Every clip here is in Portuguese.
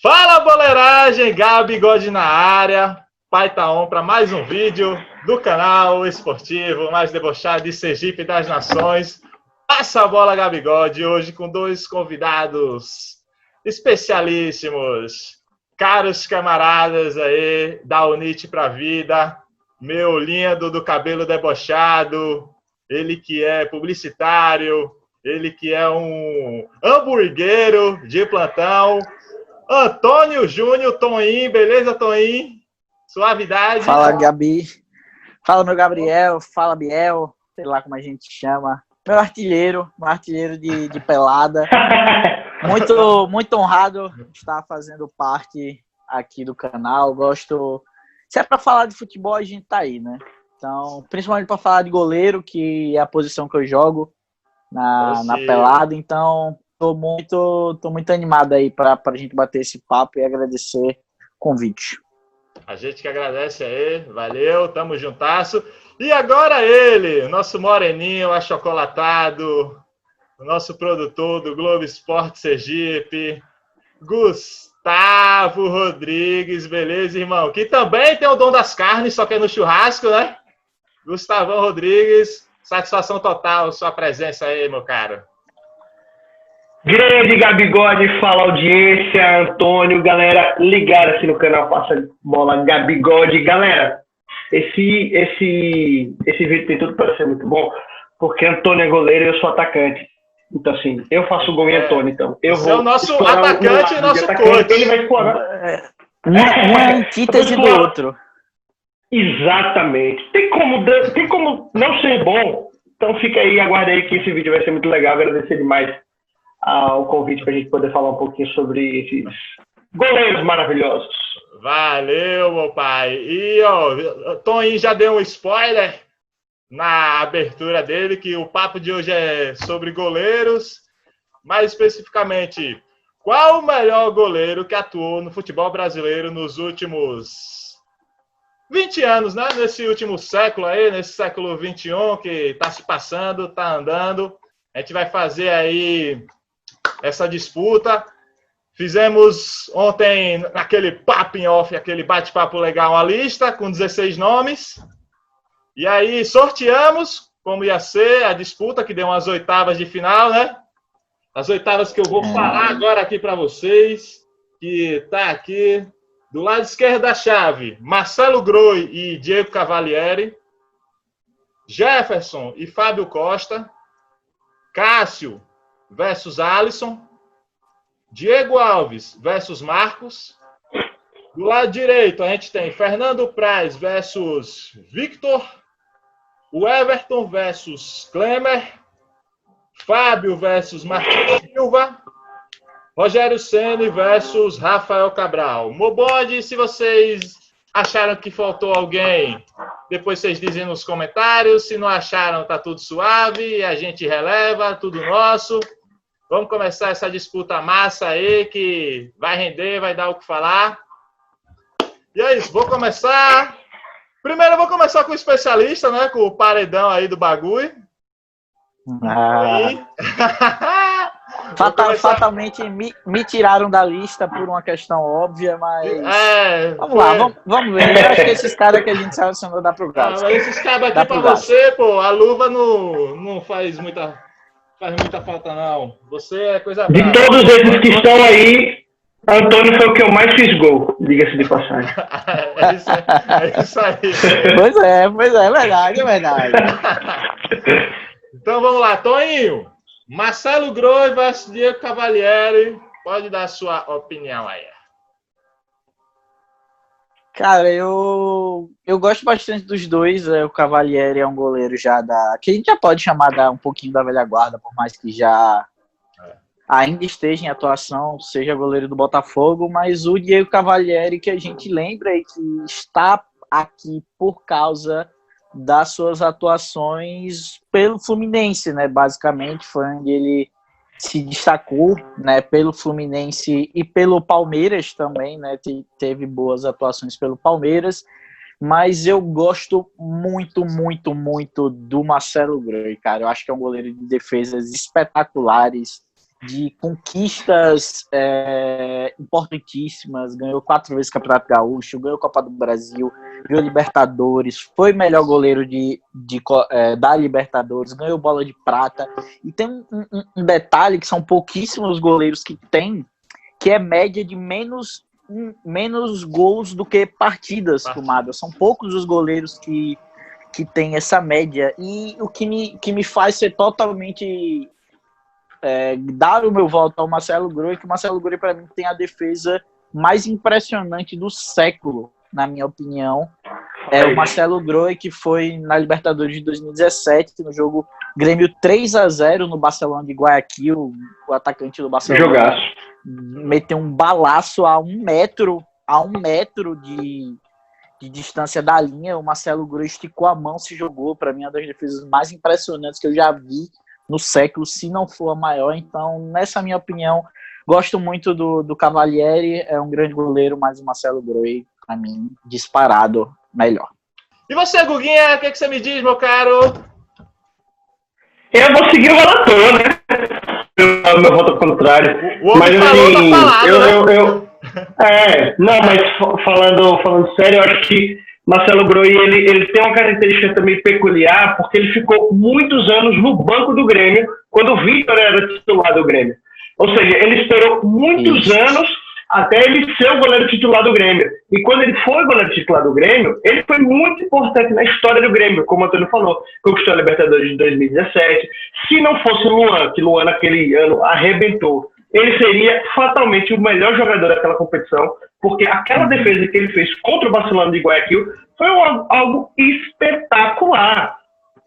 Fala, boleiragem! Gabi God na área. Pai tá on para mais um vídeo do canal esportivo mais debochado de Sergipe das Nações. Passa a bola, Gabi God, hoje com dois convidados especialíssimos, caros camaradas aí da Unite pra Vida, meu lindo do cabelo debochado, ele que é publicitário, ele que é um hamburguero de plantão, Antônio Júnior, Toninho, beleza, Toninho? Suavidade. Fala, Gabi. Fala, meu Gabriel. Fala, Biel. Sei lá como a gente chama. Meu artilheiro de pelada. Muito honrado estar fazendo parte aqui do canal. Gosto... Se é para falar de futebol, a gente tá aí, né? Então, principalmente para falar de goleiro, que é a posição que eu jogo na pelada. Então... Tô muito animado aí para a gente bater esse papo e agradecer o convite. A gente que agradece aí, valeu, tamo juntasso. E agora ele, nosso moreninho achocolatado, o nosso produtor do Globo Esporte Sergipe, Gustavo Rodrigues, beleza, irmão? Que também tem o dom das carnes, só que é no churrasco, né? Gustavão Rodrigues, satisfação total sua presença aí, meu caro. Grande Gabigode, fala audiência, Antônio, galera ligada aqui no canal Passa Bola Gabigode. Galera, esse vídeo tem tudo para ser muito bom, porque Antônio é goleiro e eu sou atacante. Então, assim, eu faço o gol em Antônio, então. Você é o nosso atacante e nosso coach. Ele vai explorar. Um é antítese do outro. Exatamente. Tem como não ser bom? Então fica aí, aguarda aí que esse vídeo vai ser muito legal. Agradecer demais o convite para a gente poder falar um pouquinho sobre esses goleiros maravilhosos. Valeu, meu pai. E, ó, Toninho já deu um spoiler na abertura dele, que o papo de hoje é sobre goleiros, mais especificamente, qual o melhor goleiro que atuou no futebol brasileiro nos últimos 20 anos, né? Nesse último século aí, nesse século XXI que está se passando, está andando. A gente vai fazer aí essa disputa. Fizemos ontem, naquele papo em off, aquele bate-papo legal, uma lista com 16 nomes. E aí sorteamos como ia ser a disputa, que deu umas oitavas de final, né? As oitavas que eu vou falar agora aqui para vocês, que tá aqui do lado esquerdo da chave, Marcelo Groi e Diego Cavalieri, Jefferson e Fábio Costa, Cássio versus Alisson, Diego Alves versus Marcos. Do lado direito, a gente tem Fernando Praz versus Victor, o Everton versus Klemer, Fábio versus Martins Silva, Rogério Ceni versus Rafael Cabral. Mobode, se vocês acharam que faltou alguém, depois vocês dizem nos comentários. Se não acharam, tá tudo suave, a gente releva, tudo nosso. Vamos começar essa disputa massa aí, que vai render, vai dar o que falar. E é isso, vou começar. Primeiro eu vou começar com o especialista, né? Com o paredão aí do bagulho. Fatalmente me tiraram da lista por uma questão óbvia, mas vamos lá, vamos ver. Eu acho que esses caras que a gente selecionou dá pro gato. Mas esses caras aqui pra você, pô, a luva não faz muita falta, não. Você é coisa brava. De todos esses que estão aí, Antônio foi o que eu mais fiz gol, diga-se de passagem. É isso aí. Pois é, verdade. Então vamos lá, Toninho. Marcelo Groi versus Diego Cavalieri. Pode dar a sua opinião aí. Cara, eu gosto bastante dos dois. O Cavalieri é um goleiro já que a gente já pode chamar um pouquinho da velha guarda, por mais que já ainda esteja em atuação, seja goleiro do Botafogo, mas o Diego Cavalieri, que a gente lembra e que está aqui por causa das suas atuações pelo Fluminense, né? Basicamente foi onde ele se destacou, né? Pelo Fluminense e pelo Palmeiras também, né? Teve boas atuações pelo Palmeiras, mas eu gosto muito do Marcelo Groi, cara. Eu acho que é um goleiro de defesas espetaculares, de conquistas importantíssimas, ganhou 4 vezes Campeonato Gaúcho, ganhou Copa do Brasil, ganhou Libertadores, foi melhor goleiro da Libertadores, ganhou Bola de Prata. E tem um detalhe que são pouquíssimos goleiros que tem, que é média de menos gols do que partidas tomadas. São poucos os goleiros que tem essa média. E o que me faz ser totalmente dar o meu voto ao Marcelo Groi, que o Marcelo Groi, para mim, tem a defesa mais impressionante do século, na minha opinião. É o Marcelo Groi, que foi na Libertadores de 2017, no jogo Grêmio 3-0 no Barcelona de Guayaquil, o atacante do Barcelona. Jogaço. Meteu um balaço a um metro de distância da linha. O Marcelo Groi esticou a mão, se jogou. Para mim, é uma das defesas mais impressionantes que eu já vi no século, se não for a maior. Então, nessa minha opinião, gosto muito do Cavalieri, é um grande goleiro, mas o Marcelo Groi, para mim, disparado, melhor. E você, Guguinha, o que você me diz, meu caro? Eu vou seguir o relator, né? Meu voto ao contrário. O homem mas falou, assim, tá falado, não, mas falando sério, eu acho que Marcelo Groi, ele tem uma característica também peculiar, porque ele ficou muitos anos no banco do Grêmio, quando o Vitor era titular do Grêmio. Ou seja, ele esperou muitos anos até ele ser o goleiro titular do Grêmio. E quando ele foi goleiro titular do Grêmio, ele foi muito importante na história do Grêmio, como o Antônio falou. Conquistou a Libertadores de 2017. Se não fosse Luan, que Luan naquele ano arrebentou, ele seria fatalmente o melhor jogador daquela competição, porque aquela defesa que ele fez contra o Barcelona de Guayaquil foi algo espetacular.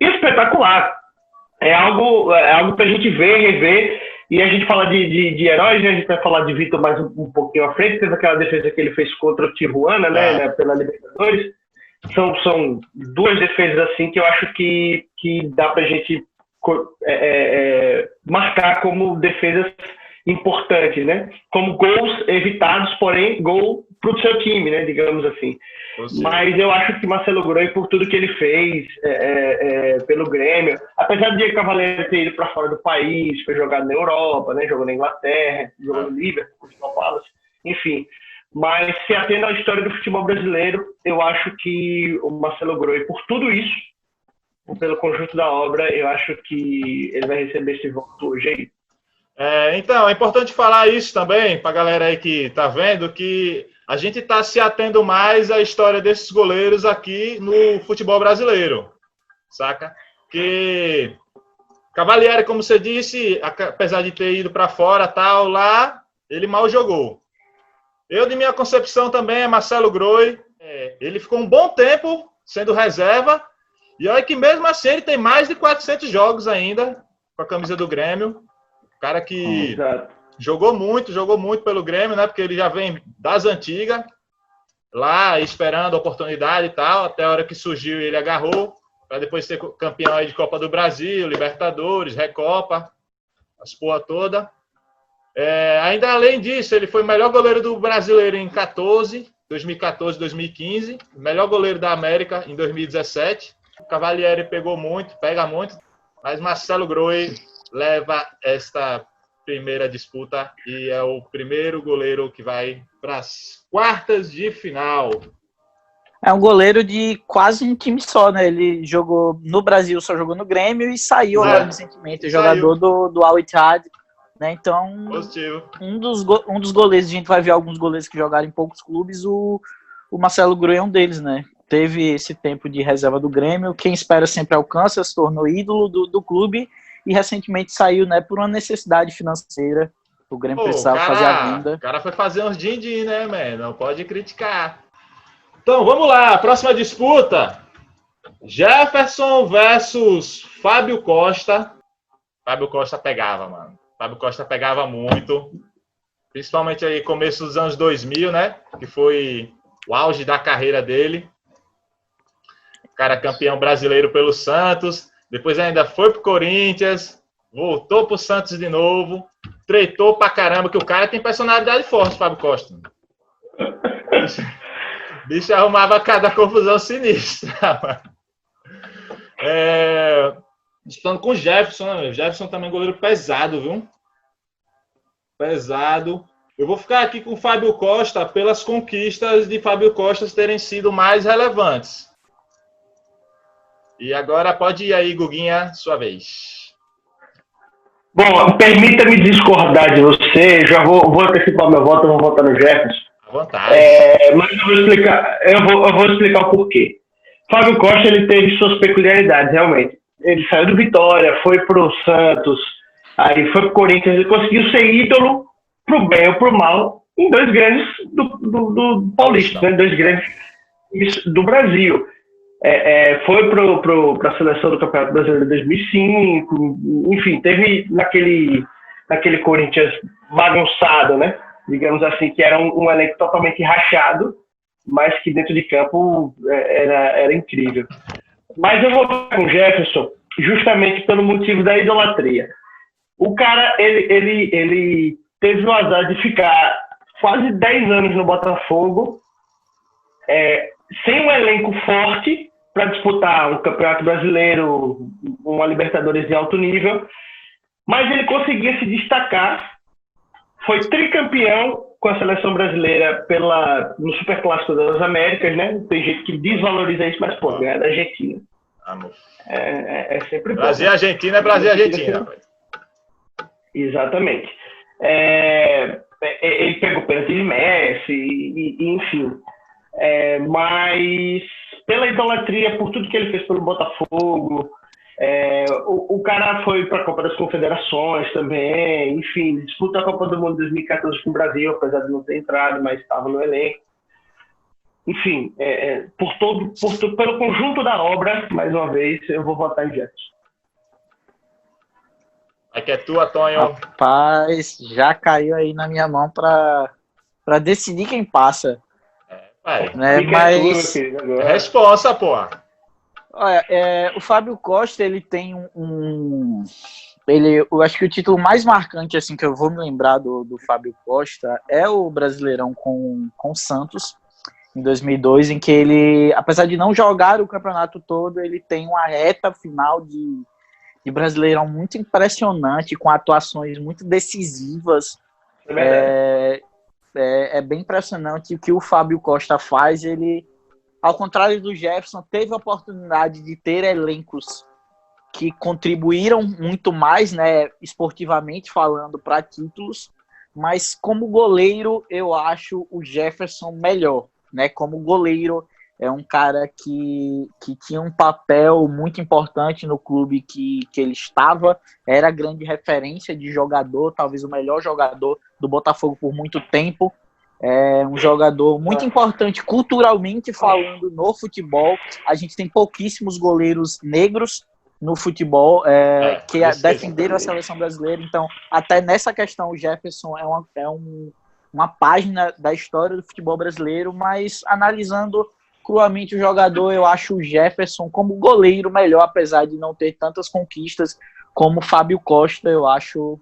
Espetacular. É algo pra gente ver, rever. E a gente fala de heróis, né? A gente vai falar de Vitor mais um pouquinho à frente. Teve aquela defesa que ele fez contra o Tijuana, né? Pela Libertadores. São duas defesas assim que eu acho que dá pra gente marcar como defesas importantes, né? Como gols evitados, porém, gol pro seu time, né? Digamos assim. Mas eu acho que Marcelo Groi, por tudo que ele fez pelo Grêmio, apesar de Cavalieri ter ido para fora do país, foi jogado na Europa, né? Jogou na Inglaterra, jogou no Liverpool, Crystal Palace, enfim. Mas se atendo à história do futebol brasileiro, eu acho que o Marcelo Groi, por tudo isso, pelo conjunto da obra, eu acho que ele vai receber esse voto hoje aí. Então, é importante falar isso também para a galera aí que tá vendo, que a gente está se atendo mais à história desses goleiros aqui no futebol brasileiro, saca? Que Cavalieri, como você disse, apesar de ter ido para fora, tal, lá, ele mal jogou. De minha concepção também, é Marcelo Groi. Ele ficou um bom tempo sendo reserva, e olha que mesmo assim ele tem mais de 400 jogos ainda com a camisa do Grêmio. Cara que jogou muito pelo Grêmio, né? Porque ele já vem das antigas, lá esperando a oportunidade e tal, até a hora que surgiu ele agarrou, para depois ser campeão aí de Copa do Brasil, Libertadores, Recopa, as porra toda. Ainda além disso, ele foi o melhor goleiro do brasileiro em 2014, 2015, melhor goleiro da América em 2017. O Cavalieri pega muito, mas Marcelo Groi leva esta primeira disputa e é o primeiro goleiro que vai para as quartas de final. É um goleiro de quase um time só, né? Ele jogou no Brasil, só jogou no Grêmio e saiu recentemente, jogador do Al Ittihad, né? Então, positivo. Um dos goleiros, a gente vai ver alguns goleiros que jogaram em poucos clubes, o Marcelo Groi é um deles, né? Teve esse tempo de reserva do Grêmio, quem espera sempre alcança, se tornou ídolo do clube. E recentemente saiu, né, por uma necessidade financeira. O Grêmio precisava fazer a venda. O cara foi fazer uns din-din, né, man? Não pode criticar. Então, vamos lá. Próxima disputa. Jefferson versus Fábio Costa. Fábio Costa pegava, mano. Fábio Costa pegava muito. Principalmente aí começo dos anos 2000, né? Que foi o auge da carreira dele. O cara campeão brasileiro pelo Santos. Depois ainda foi pro Corinthians, voltou pro Santos de novo, tretou pra caramba, que o cara tem personalidade forte, Fábio Costa. Bicho arrumava cada confusão sinistra. Disputando com o Jefferson, né? O Jefferson também é goleiro pesado, viu? pesado. Eu vou ficar aqui com o Fábio Costa pelas conquistas de Fábio Costa terem sido mais relevantes. E agora pode ir aí, Guguinha, sua vez. Bom, permita-me discordar de você. Já vou antecipar meu voto, eu vou votar no Jefferson. À vontade. Mas eu vou explicar o porquê. Fábio Costa, ele teve suas peculiaridades, realmente. Ele saiu do Vitória, foi pro Santos, aí foi pro Corinthians, ele conseguiu ser ídolo pro bem ou pro mal em dois grandes do Paulista, né? Dois grandes do Brasil. Foi para a seleção do Campeonato Brasileiro de 2005, enfim, teve naquele Corinthians bagunçado, né? Digamos assim, que era um elenco totalmente rachado, mas que dentro de campo era incrível. Mas eu vou com o Jefferson justamente pelo motivo da idolatria. O cara, ele teve o azar de ficar quase 10 anos no Botafogo, sem um elenco forte para disputar um Campeonato Brasileiro, uma Libertadores de alto nível, mas ele conseguia se destacar, foi tricampeão com a seleção brasileira no Superclássico das Américas, né? Tem gente que desvaloriza isso, mas pô, ganhar da Argentina. É sempre bom. Brasil e Argentina é Brasil e Argentina. Exatamente. Ele pegou pênalti de Messi, enfim. Mas pela idolatria, por tudo que ele fez pelo Botafogo, o cara foi para a Copa das Confederações também, enfim, disputou a Copa do Mundo 2014 com o Brasil, apesar de não ter entrado, mas estava no elenco. Enfim, pelo conjunto da obra, mais uma vez, eu vou votar em Jefferson. Aqui é tua, Tonho. Rapaz, já caiu aí na minha mão para decidir quem passa. Né? Mas responsa, pô. Olha, o Fábio Costa, ele tem eu acho que o título mais marcante assim que eu vou me lembrar do Fábio Costa é o Brasileirão com o Santos em 2002, em que ele, apesar de não jogar o campeonato todo, ele tem uma reta final de Brasileirão muito impressionante, com atuações muito decisivas. É bem impressionante o que o Fábio Costa faz. Ele, ao contrário do Jefferson, teve a oportunidade de ter elencos que contribuíram muito mais, né, esportivamente falando, para títulos, mas como goleiro eu acho o Jefferson melhor, né? Como goleiro é um cara que tinha um papel muito importante no clube que ele estava, era grande referência de jogador, talvez o melhor jogador do Botafogo por muito tempo. É um jogador muito importante culturalmente falando no futebol. A gente tem pouquíssimos goleiros negros no futebol que defenderam a seleção brasileira. Então, até nessa questão, o Jefferson é uma página da história do futebol brasileiro, mas analisando cruamente o jogador, eu acho o Jefferson como goleiro melhor, apesar de não ter tantas conquistas como o Fábio Costa. Eu acho,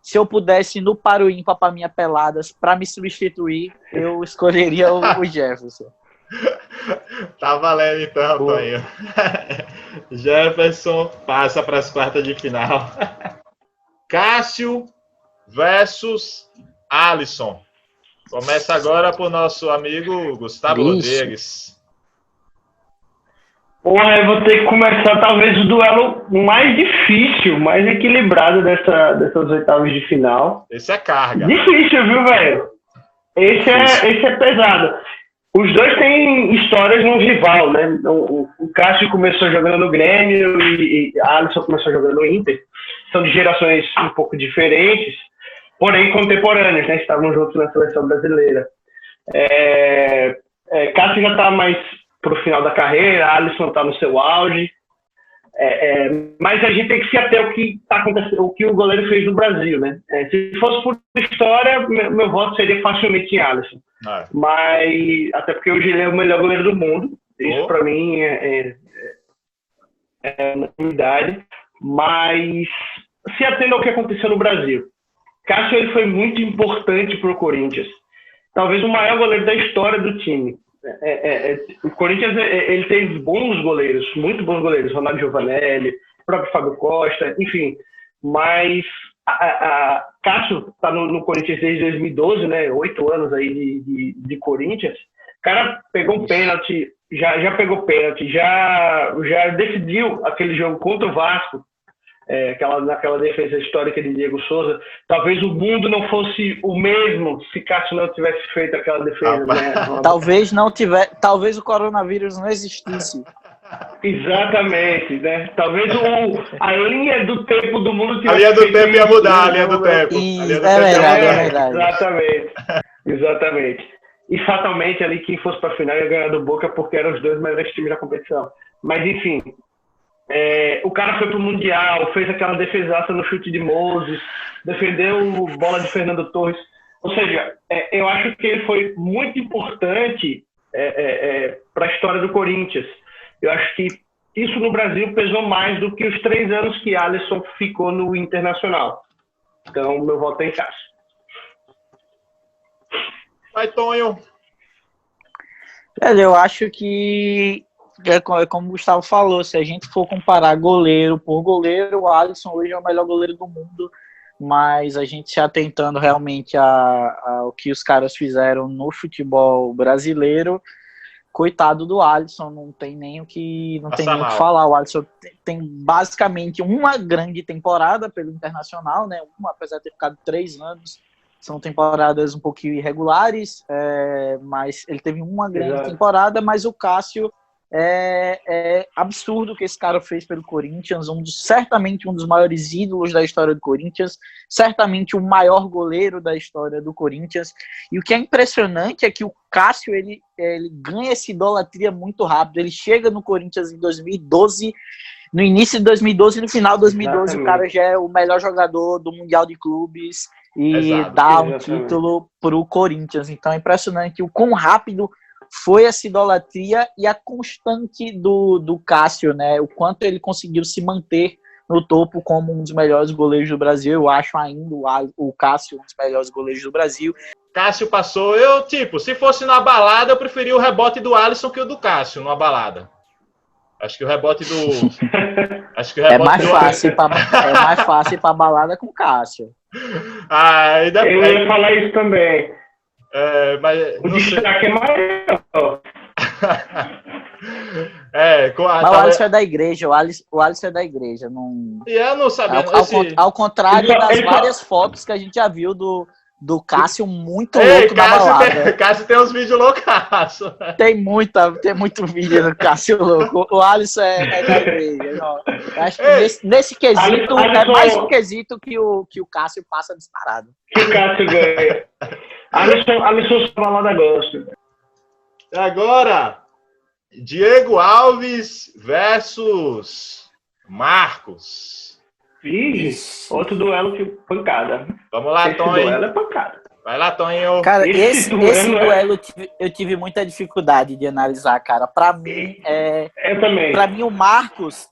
se eu pudesse no Paro Ímpar para minha peladas, para me substituir, eu escolheria o Jefferson. Tá valendo então, Toninho. Jefferson passa para as quartas de final. Cássio versus Alisson. Começa agora por nosso amigo Gustavo Rodrigues. Porra, eu vou ter que começar talvez o duelo mais difícil, mais equilibrado dessas oitavas de final. Esse é carga. Difícil, viu, velho? Esse é pesado. Os dois têm histórias no rival, né? O Cássio começou jogando no Grêmio e a Alisson começou jogando no Inter. São de gerações um pouco diferentes, porém contemporâneas, né? Estavam juntos na seleção brasileira. Cássio já está mais pro final da carreira, a Alisson está no seu auge. Mas a gente tem que se ater ao que está acontecendo, o que o goleiro fez no Brasil, né? Se fosse por história, meu voto seria facilmente em Alisson. Mas até porque hoje ele é o melhor goleiro do mundo. Isso para mim é unanimidade. Mas se atendo ao que aconteceu no Brasil, Cássio ele foi muito importante para o Corinthians. Talvez o maior goleiro da história do time. O Corinthians ele teve bons goleiros, muito bons goleiros, Ronaldo Giovanelli, o próprio Fábio Costa, enfim. Mas Cássio está no Corinthians desde 2012, né? 8 anos aí de Corinthians. O cara pegou um pênalti, já pegou pênalti, já decidiu aquele jogo contra o Vasco, naquela defesa histórica de Diego Souza. Talvez o mundo não fosse o mesmo se Cássio não tivesse feito aquela defesa, né? Talvez o coronavírus não existisse. Exatamente, né? Talvez a linha do tempo do mundo tivesse. A linha do tempo ia mudar, a linha do tempo. É verdade. Exatamente. E fatalmente ali quem fosse para a final ia ganhar do Boca porque eram os dois melhores times da competição. Mas enfim, o cara foi pro Mundial, fez aquela defesaça no chute de Moses, defendeu bola de Fernando Torres. Ou seja, eu acho que ele foi muito importante para a história do Corinthians. Eu acho que isso no Brasil pesou mais do que os 3 anos que Alisson ficou no Internacional. Então, meu voto é em Cássio. Vai, Tonho. Eu acho que, como o Gustavo falou, se a gente for comparar goleiro por goleiro, o Alisson hoje é o melhor goleiro do mundo, mas a gente se atentando realmente ao que os caras fizeram no futebol brasileiro, coitado do Alisson, não tem nem o que falar. O Alisson tem basicamente uma grande temporada pelo Internacional, né? Apesar de ter ficado 3 anos, são temporadas um pouquinho irregulares, mas ele teve uma grande temporada, mas o Cássio é absurdo o que esse cara fez pelo Corinthians, certamente um dos maiores ídolos da história do Corinthians, certamente o maior goleiro da história do Corinthians, e o que é impressionante é que o Cássio, ele ganha essa idolatria muito rápido, ele chega no Corinthians em 2012, no início de 2012 e no final de 2012 o cara já é o melhor jogador do Mundial de Clubes e dá um título pro Corinthians, então é impressionante o quão rápido foi essa idolatria e a constante do Cássio, né? O quanto ele conseguiu se manter no topo como um dos melhores goleiros do Brasil. Eu acho ainda o Cássio um dos melhores goleiros do Brasil. Cássio passou, se fosse na balada, eu preferia o rebote do Alisson que o do Cássio numa balada. Acho que o rebote do... é mais fácil pra balada com o Cássio. Eu ia falar isso também. Mas o destaque é maior. Mas o Alisson é da igreja, o Alisson é da igreja. Não... E eu não sabia. Ao contrário das várias fotos que a gente já viu do Cássio muito louco na balada. Cássio tem uns vídeos loucaços. Tem muito vídeo do Cássio louco. O Alisson é da igreja. Acho que nesse quesito é mais um quesito que o Cássio passa disparado. Que o Cássio ganha. Alisson sua balada gosta. Agora, Diego Alves versus Marcos. Outro duelo que pancada. Vamos lá, Tonho. Esse duelo é pancada. Vai lá, Tonho. Cara, esse duelo eu tive muita dificuldade de analisar, cara. Pra mim, eu também. Pra mim, o Marcos,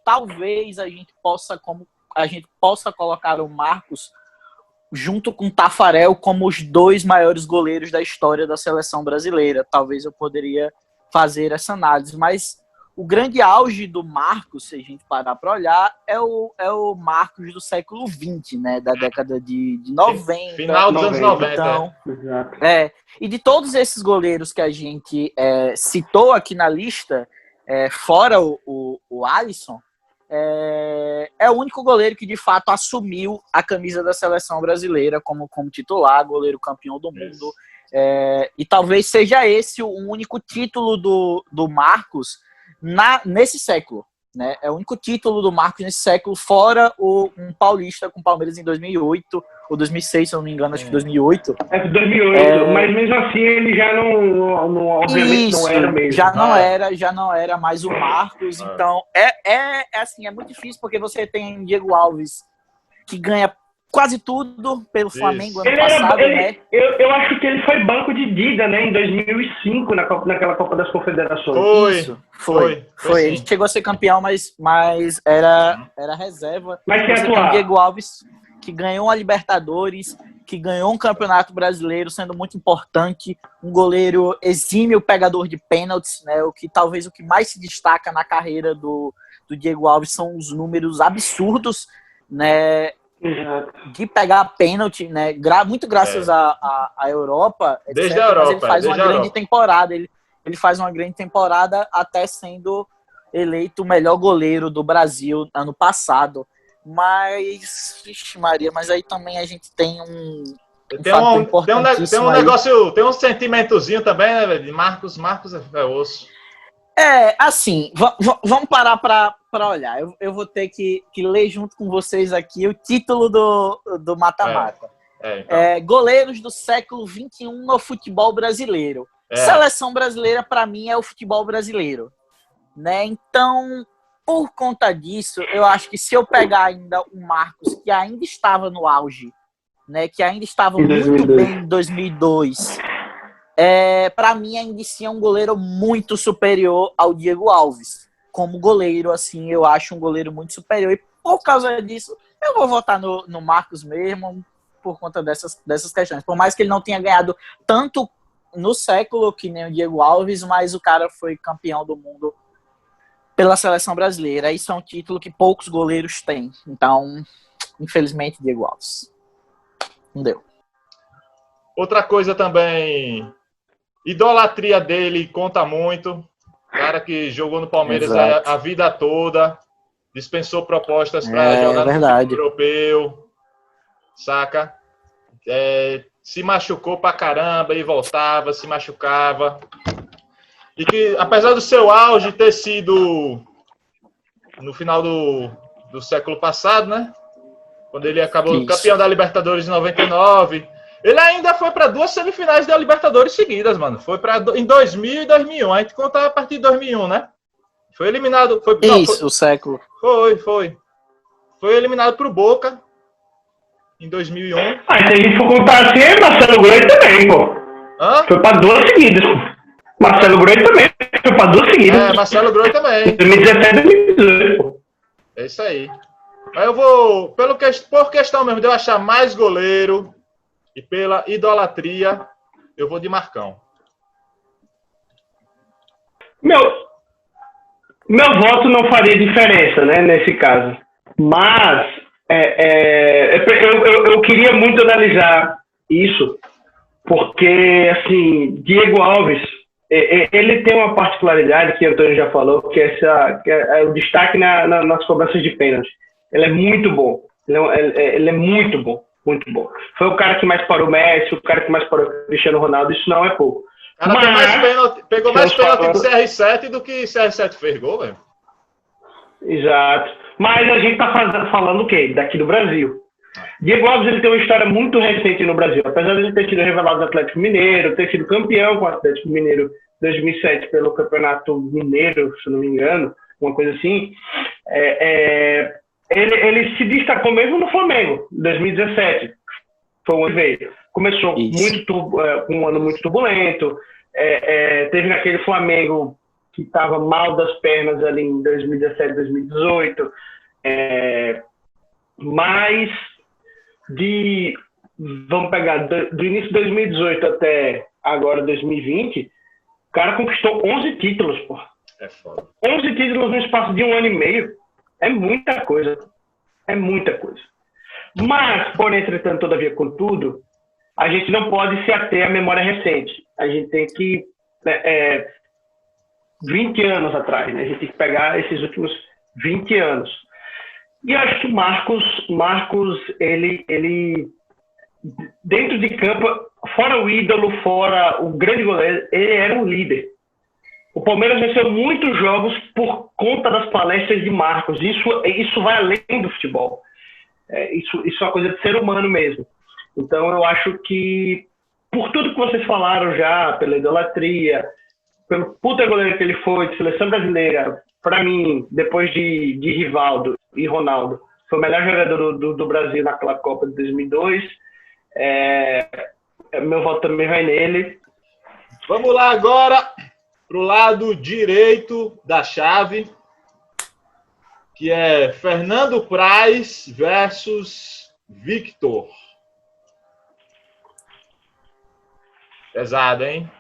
talvez a gente possa colocar o Marcos junto com o Tafarel como os 2 maiores goleiros da história da seleção brasileira. Talvez eu poderia fazer essa análise, mas o grande auge do Marcos, se a gente parar para olhar, é o Marcos do século XX, né? Da década de 90. Final dos anos 90. Então, e de todos esses goleiros que a gente citou aqui na lista, fora o Alisson, é o único goleiro que de fato assumiu a camisa da seleção brasileira como titular, goleiro campeão do mundo. E talvez seja esse o único título do Marcos nesse século, né? É o único título do Marcos nesse século, fora um paulista com o Palmeiras em 2008 ou 2006, se eu não me engano, acho que 2008. 2008, mas mesmo assim ele já não obviamente não era mesmo. Já não era mais o Marcos, então assim, é muito difícil porque você tem Diego Alves que ganha quase tudo pelo Flamengo ano passado, né? Eu acho que ele foi banco de Dida, né? Em 2005, naquela Copa das Confederações. Foi. Ele chegou a ser campeão, mas era reserva. Mas você tem o Diego Alves, que ganhou a Libertadores, que ganhou um Campeonato Brasileiro, sendo muito importante, um goleiro exímio, pegador de pênaltis, né? Talvez o que mais se destaca na carreira do Diego Alves são os números absurdos, né? de pegar pênalti, né? Muito graças à Europa. Desde a Europa. Mas ele faz uma grande temporada. Ele faz uma grande temporada até sendo eleito o melhor goleiro do Brasil ano passado. Mas, vixe Maria, mas aí também a gente tem tem um negócio, tem um sentimentozinho também, né, velho? De Marcos é osso. Assim, vamos parar para olhar. Eu vou ter que ler junto com vocês aqui o título do mata-mata. Então. Goleiros do século XXI no futebol brasileiro. Seleção brasileira, para mim, é o futebol brasileiro. Né? Então, por conta disso, eu acho que se eu pegar ainda o Marcos, que ainda estava no auge, né, que ainda estava muito bem em 2002, para mim ainda assim é um goleiro muito superior ao Diego Alves. Como goleiro, assim, eu acho um goleiro muito superior. E por causa disso, eu vou votar no Marcos mesmo, por conta dessas questões. Por mais que ele não tenha ganhado tanto no século que nem o Diego Alves, mas o cara foi campeão do mundo pela seleção brasileira. Isso é um título que poucos goleiros têm. Então, infelizmente, Diego Alves. Não deu. Outra coisa também, idolatria dele conta muito. Cara que jogou no Palmeiras a vida toda, dispensou propostas para jogar no futebol europeu, saca? Se machucou pra caramba e voltava, se machucava. E que, apesar do seu auge ter sido no final do século passado, né? Quando ele acabou campeão da Libertadores de 99, ele ainda foi para 2 semifinais da Libertadores seguidas, mano. Foi em 2000 e 2001. A gente conta a partir de 2001, né? Foi eliminado. O século. Foi. Foi eliminado pro Boca em 2001. Se a gente for contar assim, é Marcelo Groi também, pô. Foi para 2 seguidas, pô. Marcelo Groi também foi para 2 seguidas. Marcelo Groi também. 2017 e 2018, pô. É isso aí. Mas eu vou, por questão mesmo de eu achar mais goleiro e pela idolatria, eu vou de Marcão. Meu voto não faria diferença, né, nesse caso. Mas eu queria muito analisar isso, porque, assim, Diego Alves, ele tem uma particularidade que o Antônio já falou, que é o destaque nas cobranças de pênalti. Ele é muito bom. Ele é muito bom. Muito bom. Foi o cara que mais parou o Messi, o cara que mais parou o Cristiano Ronaldo. Isso não é pouco. O cara pegou mais pênalti que CR7 do que CR7 fez gol, velho. Exato. Mas a gente tá falando o quê? Daqui do Brasil. Diego Alves, ele tem uma história muito recente no Brasil. Apesar de ele ter sido revelado no Atlético Mineiro, ter sido campeão com o Atlético Mineiro em 2007 pelo Campeonato Mineiro, se não me engano, uma coisa assim, ele se destacou mesmo no Flamengo, em 2017. Foi o ano que veio. Começou com um ano muito turbulento, teve naquele Flamengo que estava mal das pernas ali em 2017, 2018, mas vamos pegar do início de 2018 até agora 2020, o cara conquistou 11 títulos, pô. É foda. 11 títulos no espaço de 1 ano e meio. É muita coisa. É muita coisa. Mas, porém, entretanto, todavia, contudo, a gente não pode se ater à memória recente. A gente tem que... 20 anos atrás, né? A gente tem que pegar esses últimos 20 anos. E eu acho que o Marcos, ele dentro de campo, fora o ídolo, fora o grande goleiro, ele era um líder. O Palmeiras venceu muitos jogos por conta das palestras de Marcos. Isso vai além do futebol. Isso é uma coisa de ser humano mesmo. Então, eu acho que, por tudo que vocês falaram já, pela idolatria, pelo puta goleiro que ele foi, de seleção brasileira, para mim, depois de Rivaldo e Ronaldo, foi o melhor jogador do Brasil naquela Copa de 2002. Meu voto também vai nele. Vamos lá agora pro lado direito da chave, que é Fernando Praz versus Victor. Pesado, hein?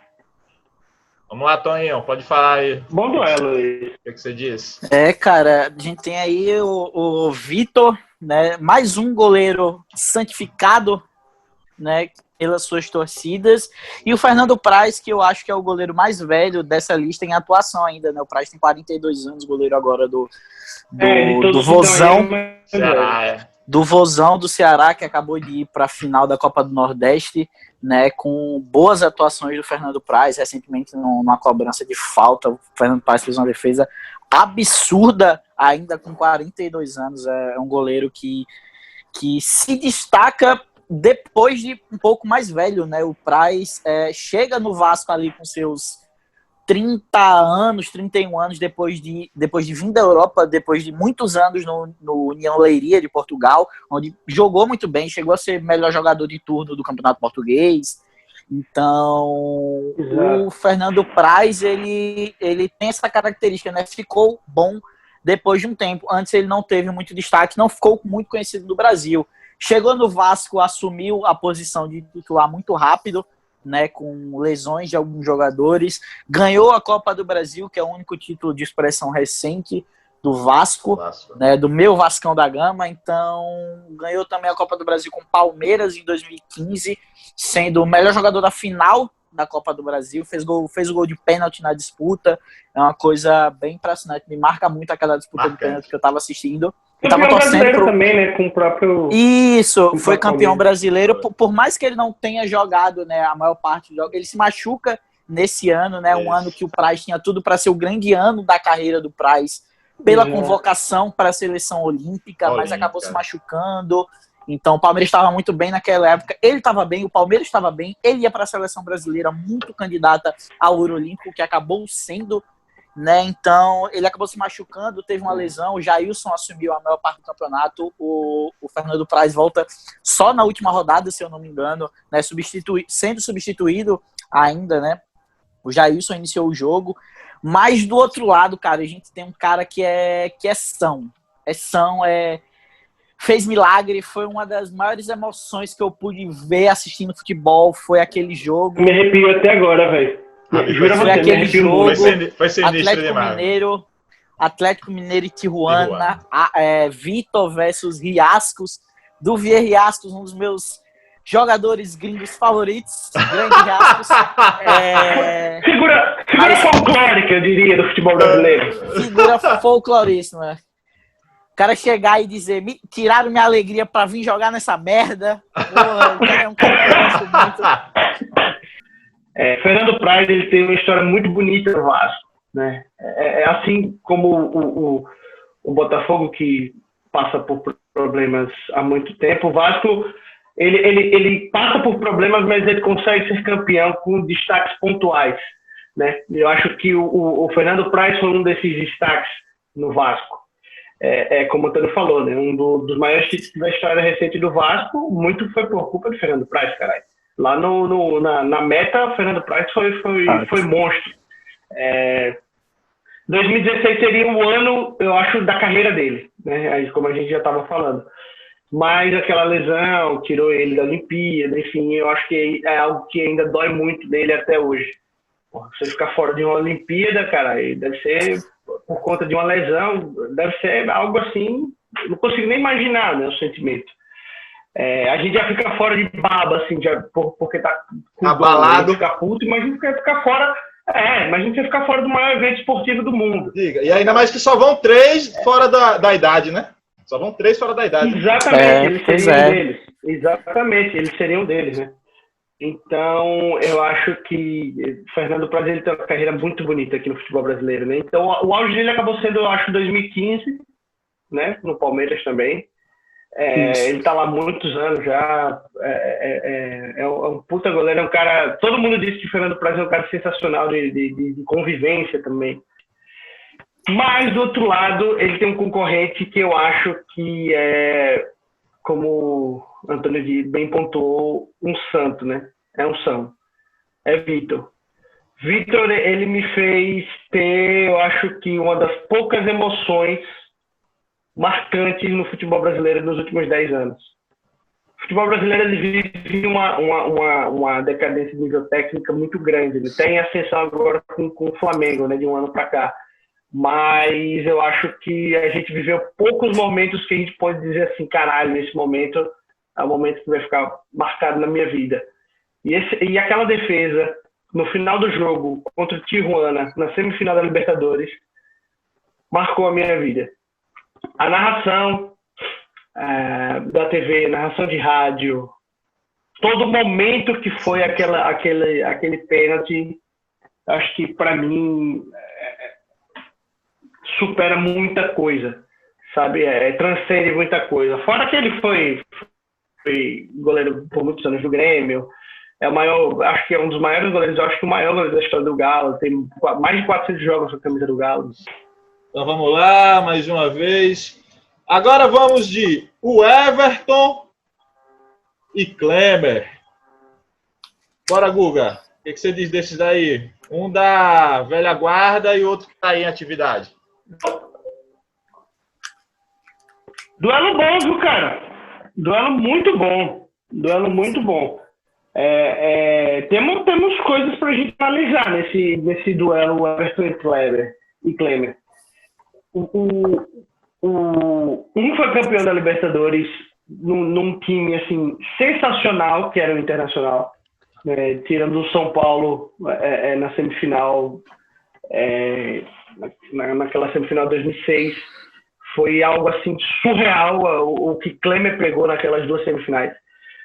Vamos lá, Toninho, pode falar aí. Bom duelo aí. O que você diz? Cara, a gente tem aí o Vitor né? Mais um goleiro santificado, né, pelas suas torcidas. E o Fernando Praz, que eu acho que é o goleiro mais velho dessa lista em atuação ainda, né? O Praz tem 42 anos, goleiro agora do Vozão. Ceará, do Vozão do Ceará, que acabou de ir para a final da Copa do Nordeste, né, com boas atuações do Fernando Praz, recentemente numa cobrança de falta. O Fernando Praz fez uma defesa absurda, ainda com 42 anos. É um goleiro que se destaca depois de um pouco mais velho, né? O Praz chega no Vasco ali com seus 30 anos, 31 anos, depois de vir da Europa, depois de muitos anos no União Leiria de Portugal, onde jogou muito bem, chegou a ser melhor jogador de turno do Campeonato Português. Então, o Fernando Praz, ele tem essa característica, né? Ficou bom depois de um tempo. Antes ele não teve muito destaque, não ficou muito conhecido no Brasil. Chegou no Vasco, assumiu a posição de titular muito rápido, né, com lesões de alguns jogadores, ganhou a Copa do Brasil, que é o único título de expressão recente do Vasco, né, do meu Vascão da Gama. Então ganhou também a Copa do Brasil com Palmeiras em 2015, sendo o melhor jogador da final da Copa do Brasil, fez o gol de pênalti na disputa. É uma coisa bem impressionante, me marca muito aquela disputa de pênalti que eu estava assistindo. Campeão brasileiro também, né? Com o próprio... Isso, foi campeão brasileiro. Por mais que ele não tenha jogado, né, a maior parte do jogo, ele se machuca nesse ano, né? Um ano que o Praz tinha tudo para ser o grande ano da carreira do Praz, pela convocação para a seleção olímpica, mas acabou se machucando. Então o Palmeiras estava muito bem naquela época, ele estava bem, o Palmeiras estava bem, ele ia para a seleção brasileira muito candidata ao Ouro Olímpico, que acabou sendo, né? Então ele acabou se machucando, teve uma lesão, o Jailson assumiu a maior parte do campeonato, o Fernando Praz volta só na última rodada, se eu não me engano, né? Sendo substituído ainda, né? O Jailson iniciou o jogo, mas do outro lado, cara, a gente tem um cara que é são, fez milagre, foi uma das maiores emoções que eu pude ver assistindo futebol, foi aquele jogo. Me arrepio até agora, velho. Foi aquele jogo, foi sinistro Atlético Mineiro e Tijuana. Vitor versus Riascos, do Vier Riascos, um dos meus jogadores gringos favoritos, grande Riascos. Figura folclórica, eu diria, do futebol brasileiro. Figura folcloríssima. O cara chegar e dizer, tiraram minha alegria pra vir jogar nessa merda. Porra, o cara é um cara que eu gosto muito. Fernando Praz, ele tem uma história muito bonita no Vasco, né? Assim como o Botafogo, que passa por problemas há muito tempo, o Vasco, ele passa por problemas, mas ele consegue ser campeão com destaques pontuais, né? Eu acho que o Fernando Praz foi um desses destaques no Vasco. Como o Antônio falou, né? Um dos maiores títulos da história recente do Vasco, muito foi por culpa do Fernando Praz, caralho. Lá na meta, o Fernando Praz foi monstro. 2016 seria o ano, eu acho, da carreira dele, né? Como a gente já estava falando. Mas aquela lesão tirou ele da Olimpíada, enfim, eu acho que é algo que ainda dói muito nele até hoje. Você ficar fora de uma Olimpíada, cara, deve ser por conta de uma lesão, deve ser algo assim, não consigo nem imaginar, né, o sentimento. A gente já fica fora de baba, assim, porque tá abalado, fica puto, imagina que vai ficar fora. Mas a gente vai ficar fora do maior evento esportivo do mundo. Diga. E ainda mais que só vão 3 fora da idade, né? Só vão 3 fora da idade. Exatamente, eles seriam deles. Exatamente, eles seriam deles, né? Então, eu acho que o Fernando Praz, ele tem uma carreira muito bonita aqui no futebol brasileiro, né? Então, o auge dele acabou sendo, eu acho, 2015, né? No Palmeiras também. Ele tá lá há muitos anos já. É um puta goleiro, é um cara... Todo mundo disse que o Fernando Praz é um cara sensacional de convivência também. Mas, do outro lado, ele tem um concorrente que eu acho que como o Antônio bem pontuou, um santo, né? É um são. É Vitor. Vitor, ele me fez ter, eu acho que uma das poucas emoções marcantes no futebol brasileiro nos últimos 10 anos. O futebol brasileiro, ele vive uma decadência de nível técnico muito grande. Ele tem ascensão agora com o Flamengo, né, de um ano para cá. mas eu acho que a gente viveu poucos momentos que a gente pode dizer assim, caralho, esse momento é um momento que vai ficar marcado na minha vida. E aquela defesa no final do jogo contra o Tijuana, na semifinal da Libertadores, marcou a minha vida. A narração da TV, narração de rádio, todo momento que foi aquele pênalti, acho que para mim supera muita coisa, sabe? Transcende muita coisa. Fora que ele foi goleiro por muitos anos do Grêmio, é o maior, acho que é um dos maiores goleiros, acho que o maior goleiro da história do Galo, tem mais de 400 jogos com a camisa do Galo. Então vamos lá, mais uma vez. Agora vamos de o Everton e Kleber. Bora, Guga. O que você diz desses daí? Um da velha guarda e outro que está aí em atividade. Duelo bom, viu, cara? Duelo muito bom. Temos coisas pra gente analisar nesse duelo Everton e Kleber. Um foi campeão da Libertadores num time assim, sensacional, que era o Internacional. Tirando o São Paulo na semifinal, naquela semifinal de 2006, foi algo assim surreal o que Kleber pegou naquelas duas semifinais.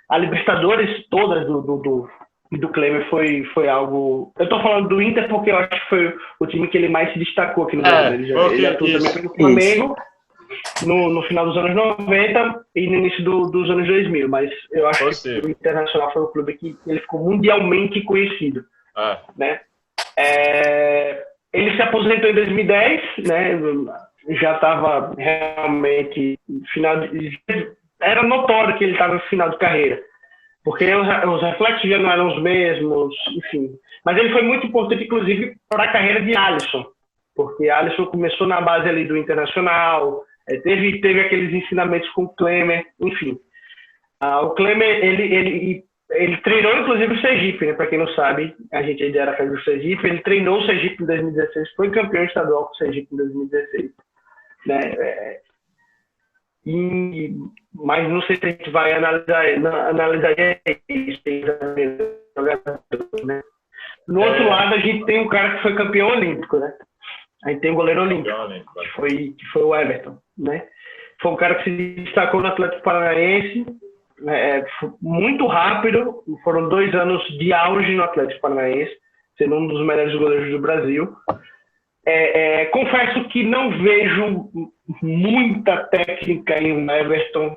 A Libertadores todas do Kleber foi algo... Eu tô falando do Inter porque eu acho que foi o time que ele mais se destacou aqui no Brasil. Ele atuou também pelo Flamengo no final dos anos 90 e no início dos anos 2000, mas eu acho que o Internacional foi um clube que ele ficou mundialmente conhecido. Né? Ele se aposentou em 2010, né? Já estava realmente era notório que ele estava no final de carreira, porque os reflexos já não eram os mesmos, enfim. Mas ele foi muito importante, inclusive, para a carreira de Alisson, porque Alisson começou na base ali do Internacional, teve aqueles ensinamentos com o Klemer, enfim. O Klemer, ele treinou, inclusive, o Sergipe, né? Para quem não sabe, a gente ainda era do Sergipe, ele treinou o Sergipe em 2016, foi campeão estadual com o Sergipe em 2016. Né? Mas não sei se a gente vai analisar isso. Né? No outro lado, a gente tem um cara que foi campeão olímpico, né? A gente tem um goleiro olímpico, que foi o Everton, né? Foi um cara que se destacou no Atlético Paranaense, muito rápido, foram 2 anos de auge no Atlético Paranaense, sendo um dos melhores goleiros do Brasil. Confesso que não vejo muita técnica em Everton.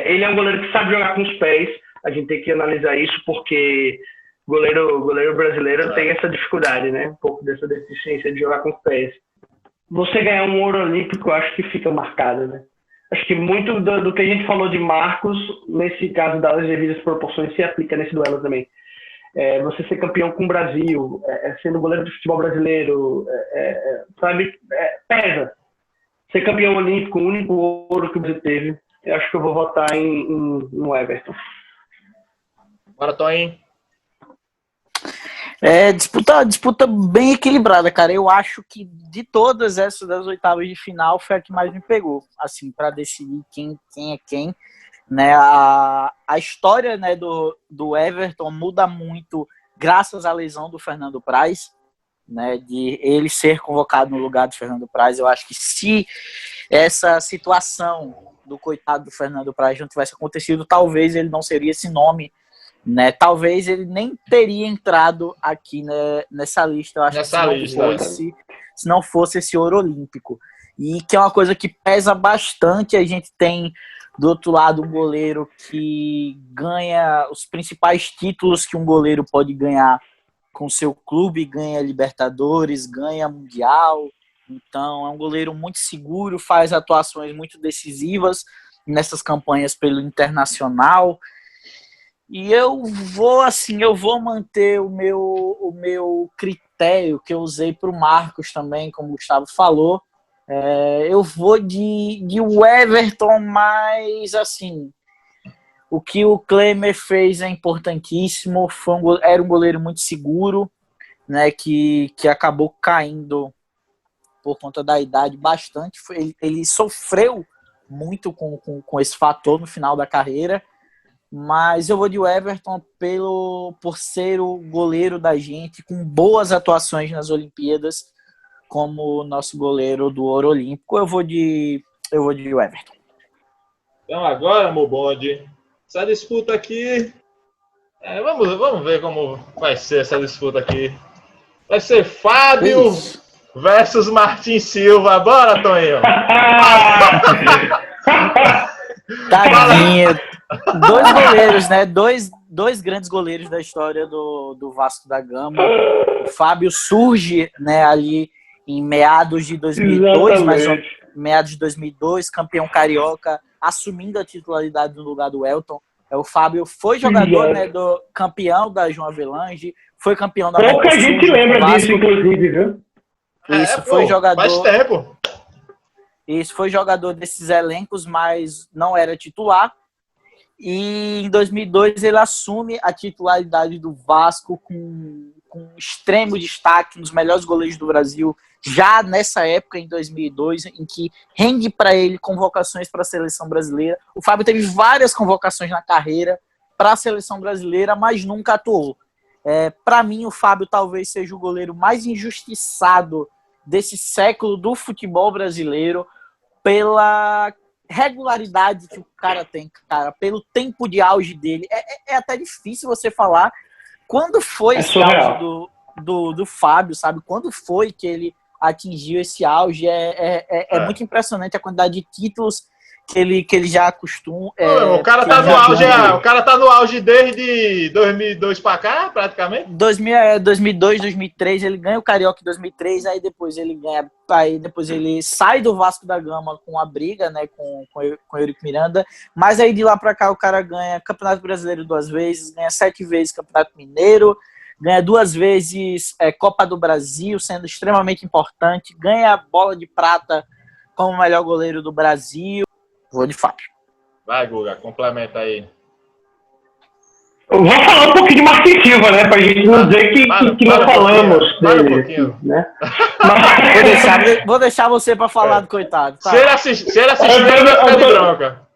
Ele é um goleiro que sabe jogar com os pés. A gente tem que analisar isso porque goleiro brasileiro tem essa dificuldade, né? Um pouco dessa deficiência de jogar com os pés. Você ganhar um ouro olímpico, eu acho que fica marcado, né? Acho que muito do que a gente falou de Marcos, nesse caso das devidas proporções, se aplica nesse duelo também. Você ser campeão com o Brasil, sendo goleiro do futebol brasileiro, sabe, pesa. Ser campeão olímpico, o único ouro que você teve, eu acho que eu vou votar no Everton. Bora, Toninho. Disputa bem equilibrada, cara. Eu acho que de todas essas das oitavas de final foi a que mais me pegou, assim, para decidir quem é quem. Né, a história, né, do Everton muda muito graças à lesão do Fernando Praz, né, de ele ser convocado no lugar do Fernando Praz. Eu acho que se essa situação do coitado do Fernando Praz não tivesse acontecido, talvez ele não seria esse nome, né? Talvez ele nem teria entrado aqui, né, nessa lista. Eu acho se não fosse esse ouro olímpico. E que é uma coisa que pesa bastante. A gente tem do outro lado um goleiro que ganha os principais títulos que um goleiro pode ganhar com seu clube, ganha Libertadores, ganha Mundial. Então é um goleiro muito seguro, faz atuações muito decisivas nessas campanhas pelo Internacional. E eu vou manter o meu critério que eu usei para o Marcos também, como o Gustavo falou. Eu vou de Everton, mas assim, o que o Klemer fez é importantíssimo. Era um goleiro muito seguro, né, que acabou caindo por conta da idade, bastante. Ele sofreu muito com esse fator no final da carreira, mas eu vou de Everton por ser o goleiro da gente, com boas atuações nas Olimpíadas, como o nosso goleiro do Ouro Olímpico. Eu vou de Everton. Então agora, meu bonde, essa disputa aqui... vamos ver como vai ser essa disputa aqui. Vai ser Fábio versus Martin Silva. Bora, Toninho! Tadinho. Dois goleiros, né? Dois grandes goleiros da história do Vasco da Gama. O Fábio surge, né, ali em meados de 2002, meados de 2002, campeão carioca, assumindo a titularidade no lugar do Elton. O Fábio foi jogador, né, do campeão da João Avelange, foi campeão da Pouca gente lembra disso, inclusive, viu? Isso, foi jogador. Faz tempo. Isso, foi jogador desses elencos, mas não era titular. E em 2002 ele assume a titularidade do Vasco com extremo destaque, nos melhores goleiros do Brasil, já nessa época, em 2002, em que rende para ele convocações para a seleção brasileira. O Fábio teve várias convocações na carreira para a seleção brasileira, mas nunca atuou. Para mim, o Fábio talvez seja o goleiro mais injustiçado desse século do futebol brasileiro, pela regularidade que o cara tem, cara, pelo tempo de auge dele. É até difícil você falar quando foi esse auge do Fábio, sabe? Quando foi que ele atingiu esse auge? É muito impressionante a quantidade de títulos que ele já acostuma. O cara tá no auge desde 2002 pra cá, praticamente. 2002, 2003, ele ganha o Carioca em 2003, aí depois ele sai do Vasco da Gama com a briga, né, com o Eurico Miranda, mas aí de lá pra cá o cara ganha Campeonato Brasileiro 2 vezes, ganha 7 vezes Campeonato Mineiro, ganha 2 vezes Copa do Brasil, sendo extremamente importante, ganha a Bola de Prata como o melhor goleiro do Brasil. Vou de Fábio. Vai, Guga, complementa aí. Eu vou falar um pouquinho de Martin Silva, né? Pra gente não dizer que não falamos dele. Né? Vou deixar você pra falar do coitado. Tá? Se ele assistir, ele vai ficar de bronca.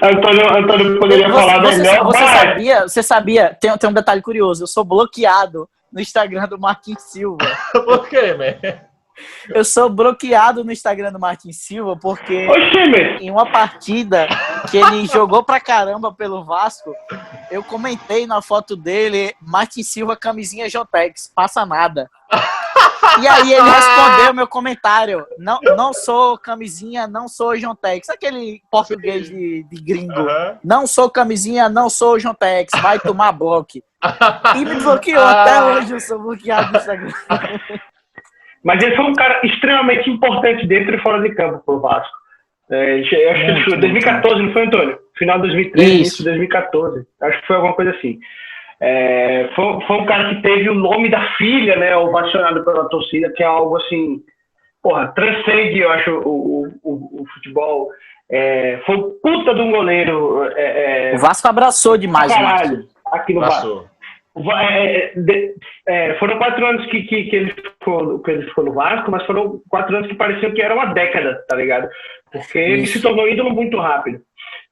Antônio poderia falar melhor. Você sabia? Tem um detalhe curioso. Eu sou bloqueado no Instagram do Martin Silva. Por quê, man? Eu sou bloqueado no Instagram do Martin Silva porque em uma partida que ele jogou pra caramba pelo Vasco, eu comentei na foto dele, Martin Silva, camisinha Jotex, passa nada. E aí ele respondeu meu comentário, não sou camisinha, não sou Jontex, aquele português de gringo. Não sou camisinha, não sou Jontex, vai tomar bloco. E me bloqueou, até hoje eu sou bloqueado no Instagram. Mas ele foi um cara extremamente importante dentro e fora de campo pro Vasco. Acho que ele foi 2014, não foi, Antônio? Final de 2013, início de 2014. Acho que foi alguma coisa assim. Foi um cara que teve o nome da filha, né, ovacionado pela torcida, que é algo assim, transcende, eu acho, o futebol. Foi um puta de um goleiro. O Vasco abraçou demais o Marquinhos. Aqui no Vasco. Foram 4 anos que ele ficou no Vasco, mas foram 4 anos que pareciam que era uma década, tá ligado? Porque ele se tornou ídolo muito rápido.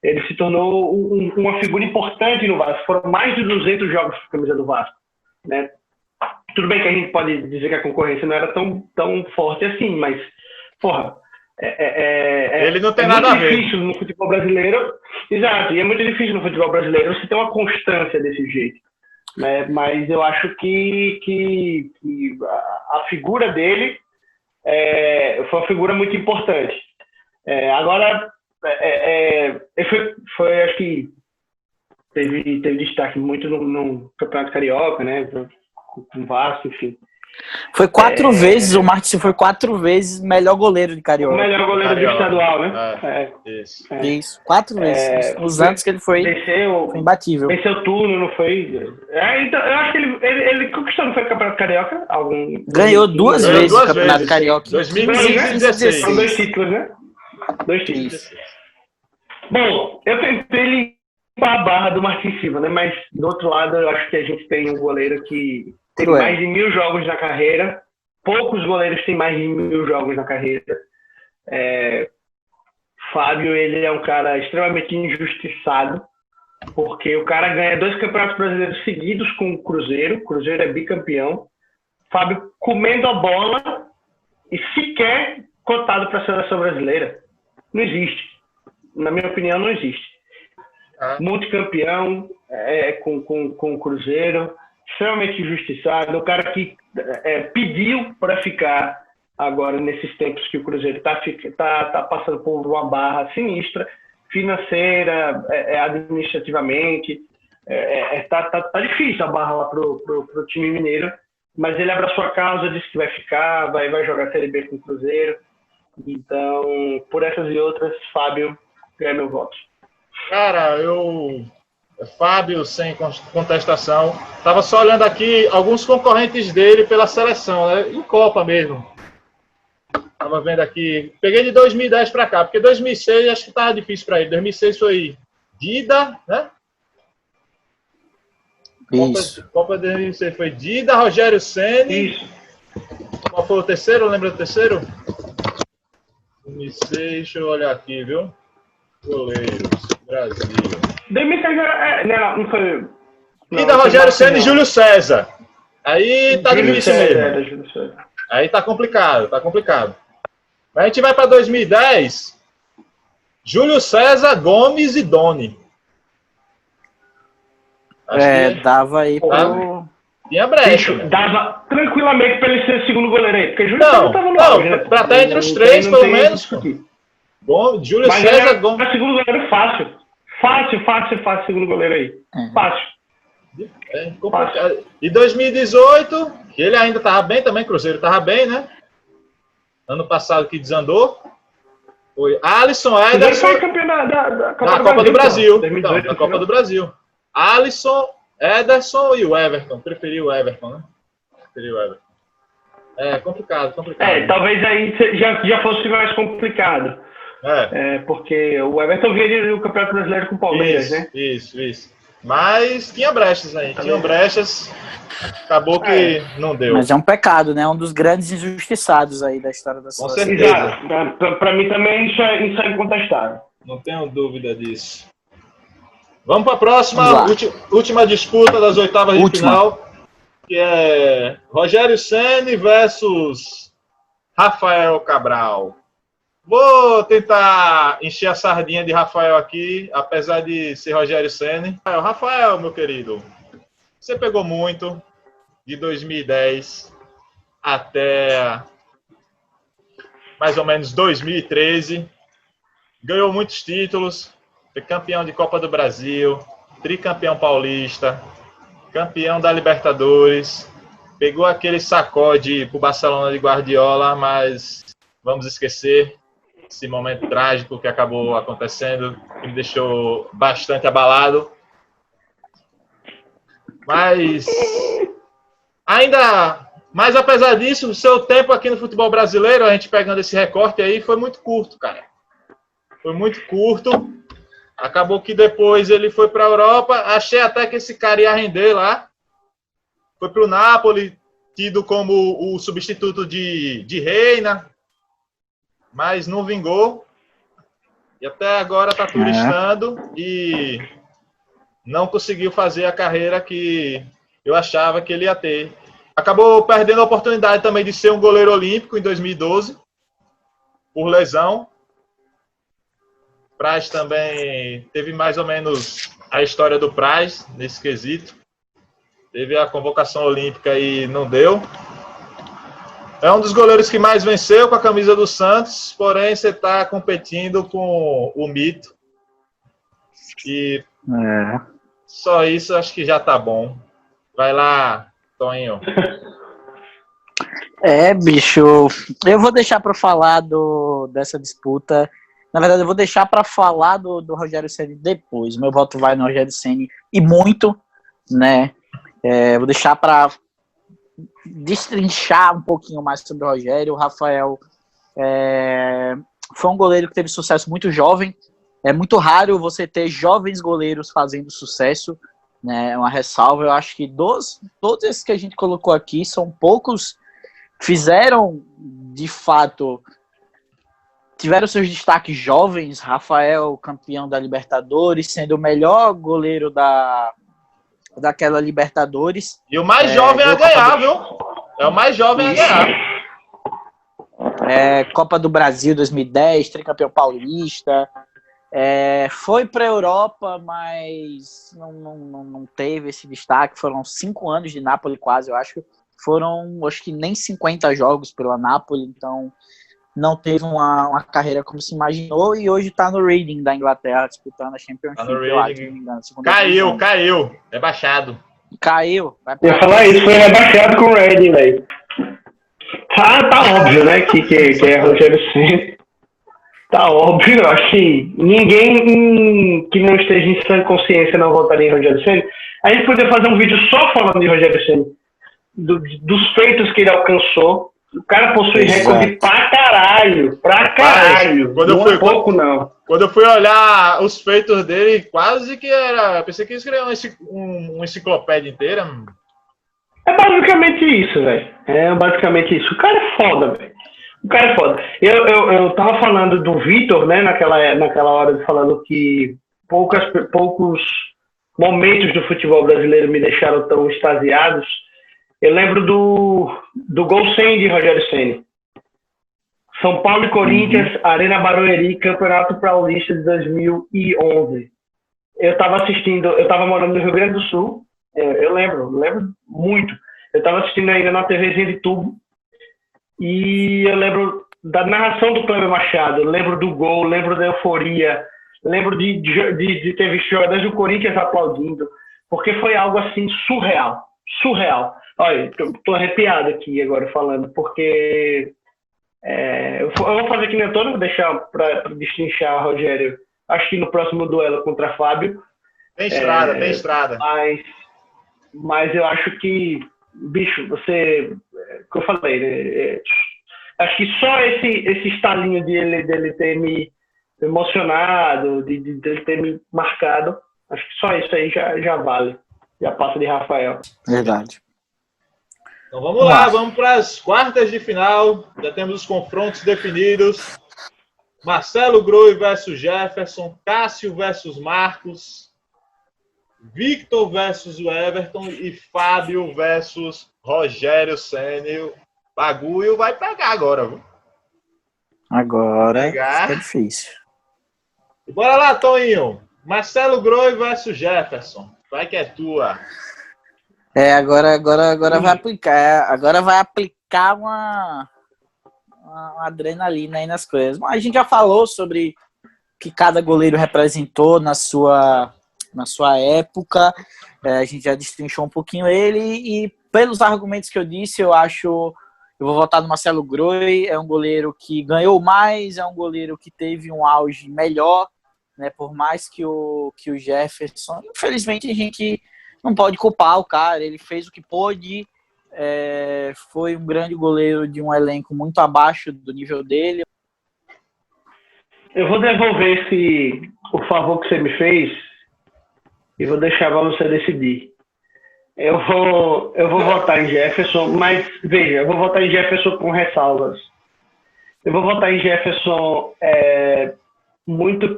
Ele se tornou uma figura importante no Vasco. Foram mais de 200 jogos com a camisa do Vasco, né? Tudo bem que a gente pode dizer que a concorrência não era tão forte assim, mas, ele não tem nada a ver. É muito difícil no futebol brasileiro. Exato, e é muito difícil no futebol brasileiro você ter uma constância desse jeito. Mas eu acho que a figura dele foi uma figura muito importante. Agora, foi, acho que teve destaque muito no Campeonato Carioca, né? Com o Vasco, enfim. Foi 4 vezes, o Martin foi 4 vezes melhor goleiro de Carioca. O melhor goleiro do estadual, né? Isso, 4 vezes. Os anos que ele foi imbatível. Venceu turno, não foi? Então, eu acho que ele conquistou, não foi o Campeonato Carioca? Ganhou 2 vezes o Campeonato Carioca. 2015 e 2016. São 2 títulos, né? 2 títulos. Isso. Bom, eu tentei limpar a barra do Martin Silva, né? Mas, do outro lado, eu acho que a gente tem um goleiro que teve mais de 1000 jogos na carreira, poucos goleiros têm mais de 1.000 jogos na carreira. Fábio, ele é um cara extremamente injustiçado, porque o cara ganha 2 campeonatos brasileiros seguidos com o Cruzeiro é bicampeão. Fábio comendo a bola e sequer cotado para a seleção brasileira. Não existe. Na minha opinião, não existe. Multicampeão com o Cruzeiro, extremamente injustiçado, o cara que pediu para ficar agora nesses tempos que o Cruzeiro tá passando por uma barra sinistra, financeira, administrativamente, tá difícil a barra lá pro time mineiro, mas ele abraçou a causa, disse que vai ficar, vai jogar Série B com o Cruzeiro. Então, por essas e outras, Fábio ganha meu voto. Cara, Fábio, sem contestação. Tava só olhando aqui alguns concorrentes dele pela seleção, né? Em Copa mesmo. Tava vendo aqui. Peguei de 2010 para cá, porque 2006 acho que tava difícil para ele. 2006 foi Dida, né? Isso. Copa de 2006 foi Dida, Rogério Ceni. Isso. Qual foi o terceiro? Lembra do terceiro? 2006, deixa eu olhar aqui, viu? Goleiros, Brasil. 2006 não foi... Dida, Rogério Ceni e Júlio César. Aí tá difícil mesmo. Aí tá complicado. Mas a gente vai para 2010. Júlio César, Gomes e Doni. Dava aí pro... Tinha brecha. Dava tranquilamente para ele ser segundo goleiro aí, porque Júlio César não tava no auge, né? Pra estar entre os três, pelo menos. Gomes, Júlio mas César, Gomes. Mas segundo goleiro fácil. Fácil, segundo goleiro aí. Fácil. Complicado. E 2018, que ele ainda tava bem também, Cruzeiro tava bem, né? Ano passado que desandou. Foi Alisson, Ederson. Foi campeão da Copa do Brasil. Então, da Copa do Brasil. Alisson, Ederson e o Everton. Preferi o Everton, né? Complicado. Talvez aí já fosse mais complicado. Porque o Everton veio do Campeonato Brasileiro com o Palmeiras, né? Isso. Mas tinha brechas aí. Acabou que não deu. Mas é um pecado, né? Um dos grandes injustiçados aí da história da Com seleção. certeza. Exato. Para mim também isso é incontestável. Não tenho dúvida disso. Vamos para a próxima, última disputa das oitavas de final, que é Rogério Ceni versus Rafael Cabral. Vou tentar encher a sardinha de Rafael aqui, apesar de ser Rogério Ceni. Rafael, meu querido, você pegou muito de 2010 até mais ou menos 2013, ganhou muitos títulos, foi campeão de Copa do Brasil, tricampeão paulista, campeão da Libertadores, pegou aquele sacode pro Barcelona de Guardiola, mas vamos esquecer esse momento trágico que acabou acontecendo, que me deixou bastante abalado. Mas apesar disso, o seu tempo aqui no futebol brasileiro, a gente pegando esse recorte aí, foi muito curto, cara. Foi muito curto. Acabou que depois ele foi para a Europa. Achei até que esse cara ia render lá. Foi para o Napoli, tido como o substituto de Reina. Mas não vingou. E até agora está turistando e não conseguiu fazer a carreira que eu achava que ele ia ter. Acabou perdendo a oportunidade também de ser um goleiro olímpico em 2012, por lesão. Praz também teve mais ou menos a história do Praz nesse quesito. Teve a convocação olímpica e não deu. É um dos goleiros que mais venceu com a camisa do Santos, porém você está competindo com o mito. E só isso acho que já tá bom. Vai lá, Toninho. Bicho, eu vou deixar para falar dessa disputa. Na verdade, eu vou deixar para falar do Rogério Ceni depois. Meu voto vai no Rogério Ceni e muito, né? Vou deixar para destrinchar um pouquinho mais sobre o Rogério. O Rafael foi um goleiro que teve sucesso muito jovem. É muito raro você ter jovens goleiros fazendo sucesso, né? Uma ressalva. Eu acho que todos esses que a gente colocou aqui são poucos fizeram, de fato, tiveram seus destaques jovens. Rafael, campeão da Libertadores, sendo o melhor goleiro daquela Libertadores. E o mais jovem a ganhar, viu? É o mais jovem a ganhar. Copa do Brasil 2010, tricampeão paulista. Foi para a Europa, mas não teve esse destaque. Foram 5 anos de Napoli quase, eu acho. Foram, acho que nem 50 jogos pela Napoli, então não teve uma carreira como se imaginou, e hoje está no Reading da Inglaterra, disputando a Championship. Tá no Reading. Caiu. É baixado. Caiu. Eu ia falar isso, foi rebaixado com o Reading, velho. Tá óbvio, né, que é Rogério Ceni. Tá óbvio, eu acho que ninguém que não esteja em sã consciência não votaria em Rogério Ceni. A gente poderia fazer um vídeo só falando de Rogério Ceni, dos feitos que ele alcançou. O cara possui recorde pra caralho. Quando eu fui olhar os feitos dele, quase que era... Pensei que ia escrever uma enciclopédia inteira. É basicamente isso, velho. É basicamente isso. O cara é foda, velho. O cara é foda. Eu tava falando do Vitor, né, naquela hora, falando que poucos momentos do futebol brasileiro me deixaram tão extasiados. Eu lembro do gol 100 de Rogério Ceni. São Paulo e Corinthians, Arena Barueri, Campeonato Paulista de 2011. Eu tava morando no Rio Grande do Sul. Eu lembro muito. Eu tava assistindo ainda na TVzinha de tubo. E eu lembro da narração do Cleber Machado. Eu lembro do gol, lembro da euforia. Lembro de ter visto jogadores do Corinthians aplaudindo. Porque foi algo assim surreal. Olha, tô arrepiado aqui agora falando, porque eu vou fazer que nem eu tô, não vou deixar para destrinchar Rogério, acho que no próximo duelo contra Fábio. Tem estrada. Mas eu acho que, bicho, você, que eu falei, né, acho que só esse estalinho dele ter me emocionado, de ter me marcado, acho que só isso aí já vale. Já passa de Rafael. Verdade. Então vamos lá, vamos para as quartas de final. Já temos os confrontos definidos. Marcelo Groi versus Jefferson, Cássio versus Marcos, Victor versus o Everton e Fábio versus Rogério Ceni. O bagulho vai pegar agora, viu? Agora é difícil. E bora lá, Toninho. Marcelo Groi versus Jefferson. Vai que é tua. Agora vai aplicar. Agora vai aplicar uma adrenalina aí nas coisas. Mas a gente já falou sobre o que cada goleiro representou na sua época. A gente já destrinchou um pouquinho ele. E pelos argumentos que eu disse, eu vou votar no Marcelo Groi. É um goleiro que ganhou mais, é um goleiro que teve um auge melhor, né? Por mais que o Jefferson, infelizmente a gente não pode culpar o cara, ele fez o que pôde, foi um grande goleiro de um elenco muito abaixo do nível dele. Eu vou devolver o favor que você me fez e vou deixar para você decidir. Eu vou votar em Jefferson, mas veja, eu vou votar em Jefferson com ressalvas. Eu vou votar em Jefferson muito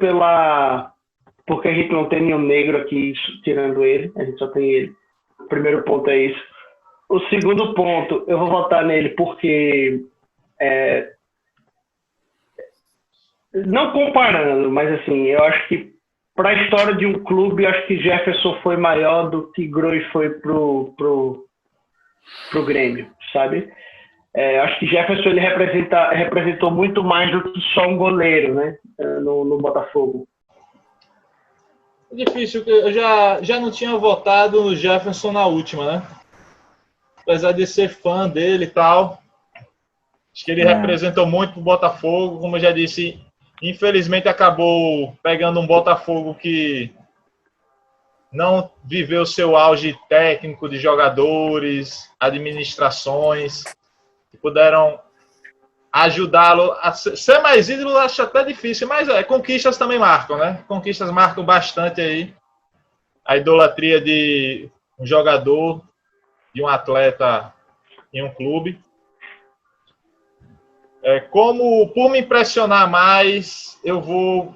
porque a gente não tem nenhum negro aqui tirando ele, a gente só tem ele. O primeiro ponto é isso. O segundo ponto, eu vou votar nele porque não comparando, mas assim, eu acho que para a história de um clube, eu acho que Jefferson foi maior do que Groi foi pro Grêmio, sabe? Acho que Jefferson ele representou muito mais do que só um goleiro, né? No Botafogo. É difícil, eu já não tinha votado no Jefferson na última, né? Apesar de ser fã dele e tal. Acho que ele representou muito pro Botafogo, como eu já disse. Infelizmente acabou pegando um Botafogo que não viveu seu auge técnico de jogadores, administrações, que puderam ajudá-lo a ser mais ídolo. Acho até difícil, mas conquistas também marcam, né? Conquistas marcam bastante aí a idolatria de um jogador, de um atleta em um clube. Como por me impressionar mais, eu vou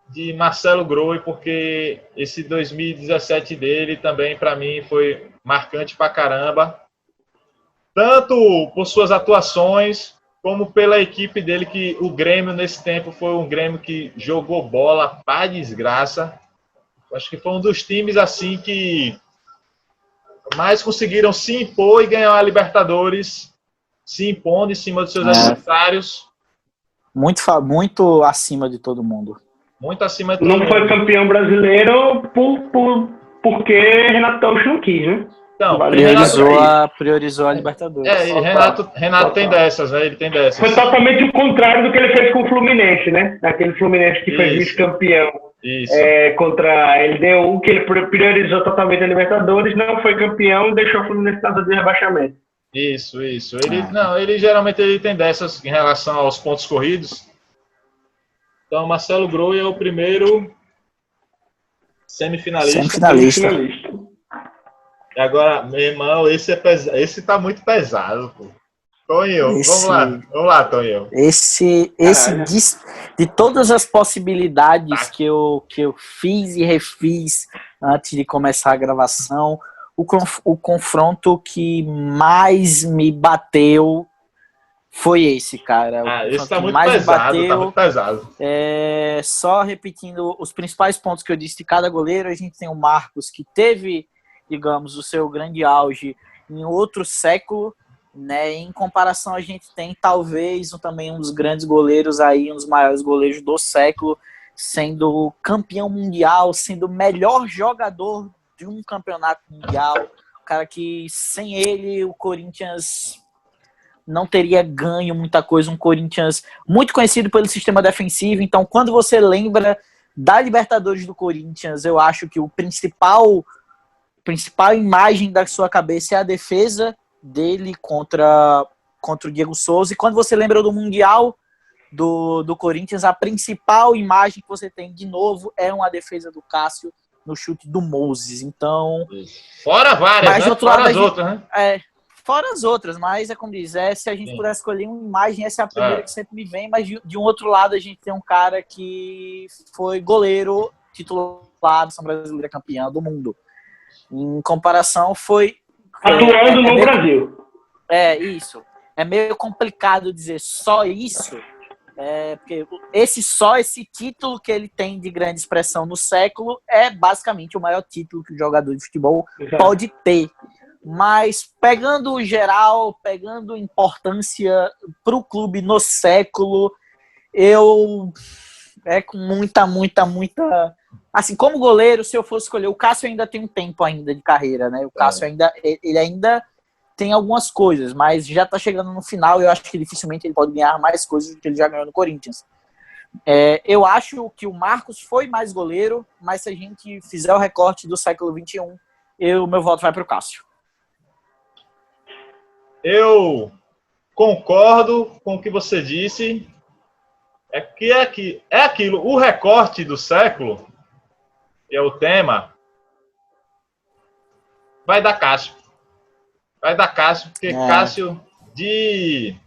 de Marcelo Groi, porque esse 2017 dele também, para mim, foi marcante pra caramba. Tanto por suas atuações, como pela equipe dele, que o Grêmio, nesse tempo, foi um Grêmio que jogou bola pra desgraça. Acho que foi um dos times, assim, que mais conseguiram se impor e ganhar a Libertadores, se impondo em cima dos seus adversários. Muito acima de todo mundo. Muito acima de todo mundo. Não foi campeão brasileiro porque Renato Gaúcho não quis, né? Então, priorizou a Libertadores. E Renato tem dessas, né? Ele tem dessas. Foi totalmente o contrário do que ele fez com o Fluminense, né? Aquele Fluminense que foi vice-campeão contra a LDU, que ele priorizou totalmente a Libertadores, não foi campeão e deixou o Fluminense na zona de rebaixamento. Isso. Ele geralmente tem dessas em relação aos pontos corridos. Então, Marcelo Groi é o primeiro semifinalista. E agora, meu irmão, esse tá muito pesado, pô. Tonho, vamos lá, Tonho. Esse de todas as possibilidades que eu fiz e refiz antes de começar a gravação, o confronto que mais me bateu foi esse, cara. Esse tá muito pesado, Só repetindo os principais pontos que eu disse de cada goleiro, a gente tem o Marcos, que teve, digamos, o seu grande auge em outro século, né? Em comparação, a gente tem talvez também um dos grandes goleiros aí, um dos maiores goleiros do século, sendo campeão mundial, sendo o melhor jogador de um campeonato mundial, o cara que sem ele o Corinthians não teria ganho muita coisa, um Corinthians muito conhecido pelo sistema defensivo. Então, quando você lembra da Libertadores do Corinthians, eu acho que o principal imagem da sua cabeça é a defesa dele contra o Diego Souza. E quando você lembra do Mundial do Corinthians, a principal imagem que você tem, de novo, é uma defesa do Cássio no chute do Moses. Então... Fora várias, né? Fora as outras, né? Fora as outras, mas é como diz, se a gente pudesse escolher uma imagem, essa é a primeira que sempre me vem, mas de um outro lado a gente tem um cara que foi goleiro titular da seleção brasileira, campeã do mundo. Em comparação, foi... Atuando no Brasil. Isso. É meio complicado dizer só isso, porque esse título que ele tem de grande expressão no século é basicamente o maior título que o jogador de futebol pode ter. Mas pegando o geral, pegando importância para o clube no século, com muita... Assim, como goleiro, se eu fosse escolher, o Cássio ainda tem um tempo ainda de carreira, né? O Cássio ele ainda tem algumas coisas, mas já tá chegando no final e eu acho que dificilmente ele pode ganhar mais coisas do que ele já ganhou no Corinthians. Eu acho que o Marcos foi mais goleiro, mas se a gente fizer o recorte do século XXI, meu voto vai para o Cássio. Eu concordo com o que você disse. É aquilo. O recorte do século, que é o tema, vai dar Cássio. Porque Cássio de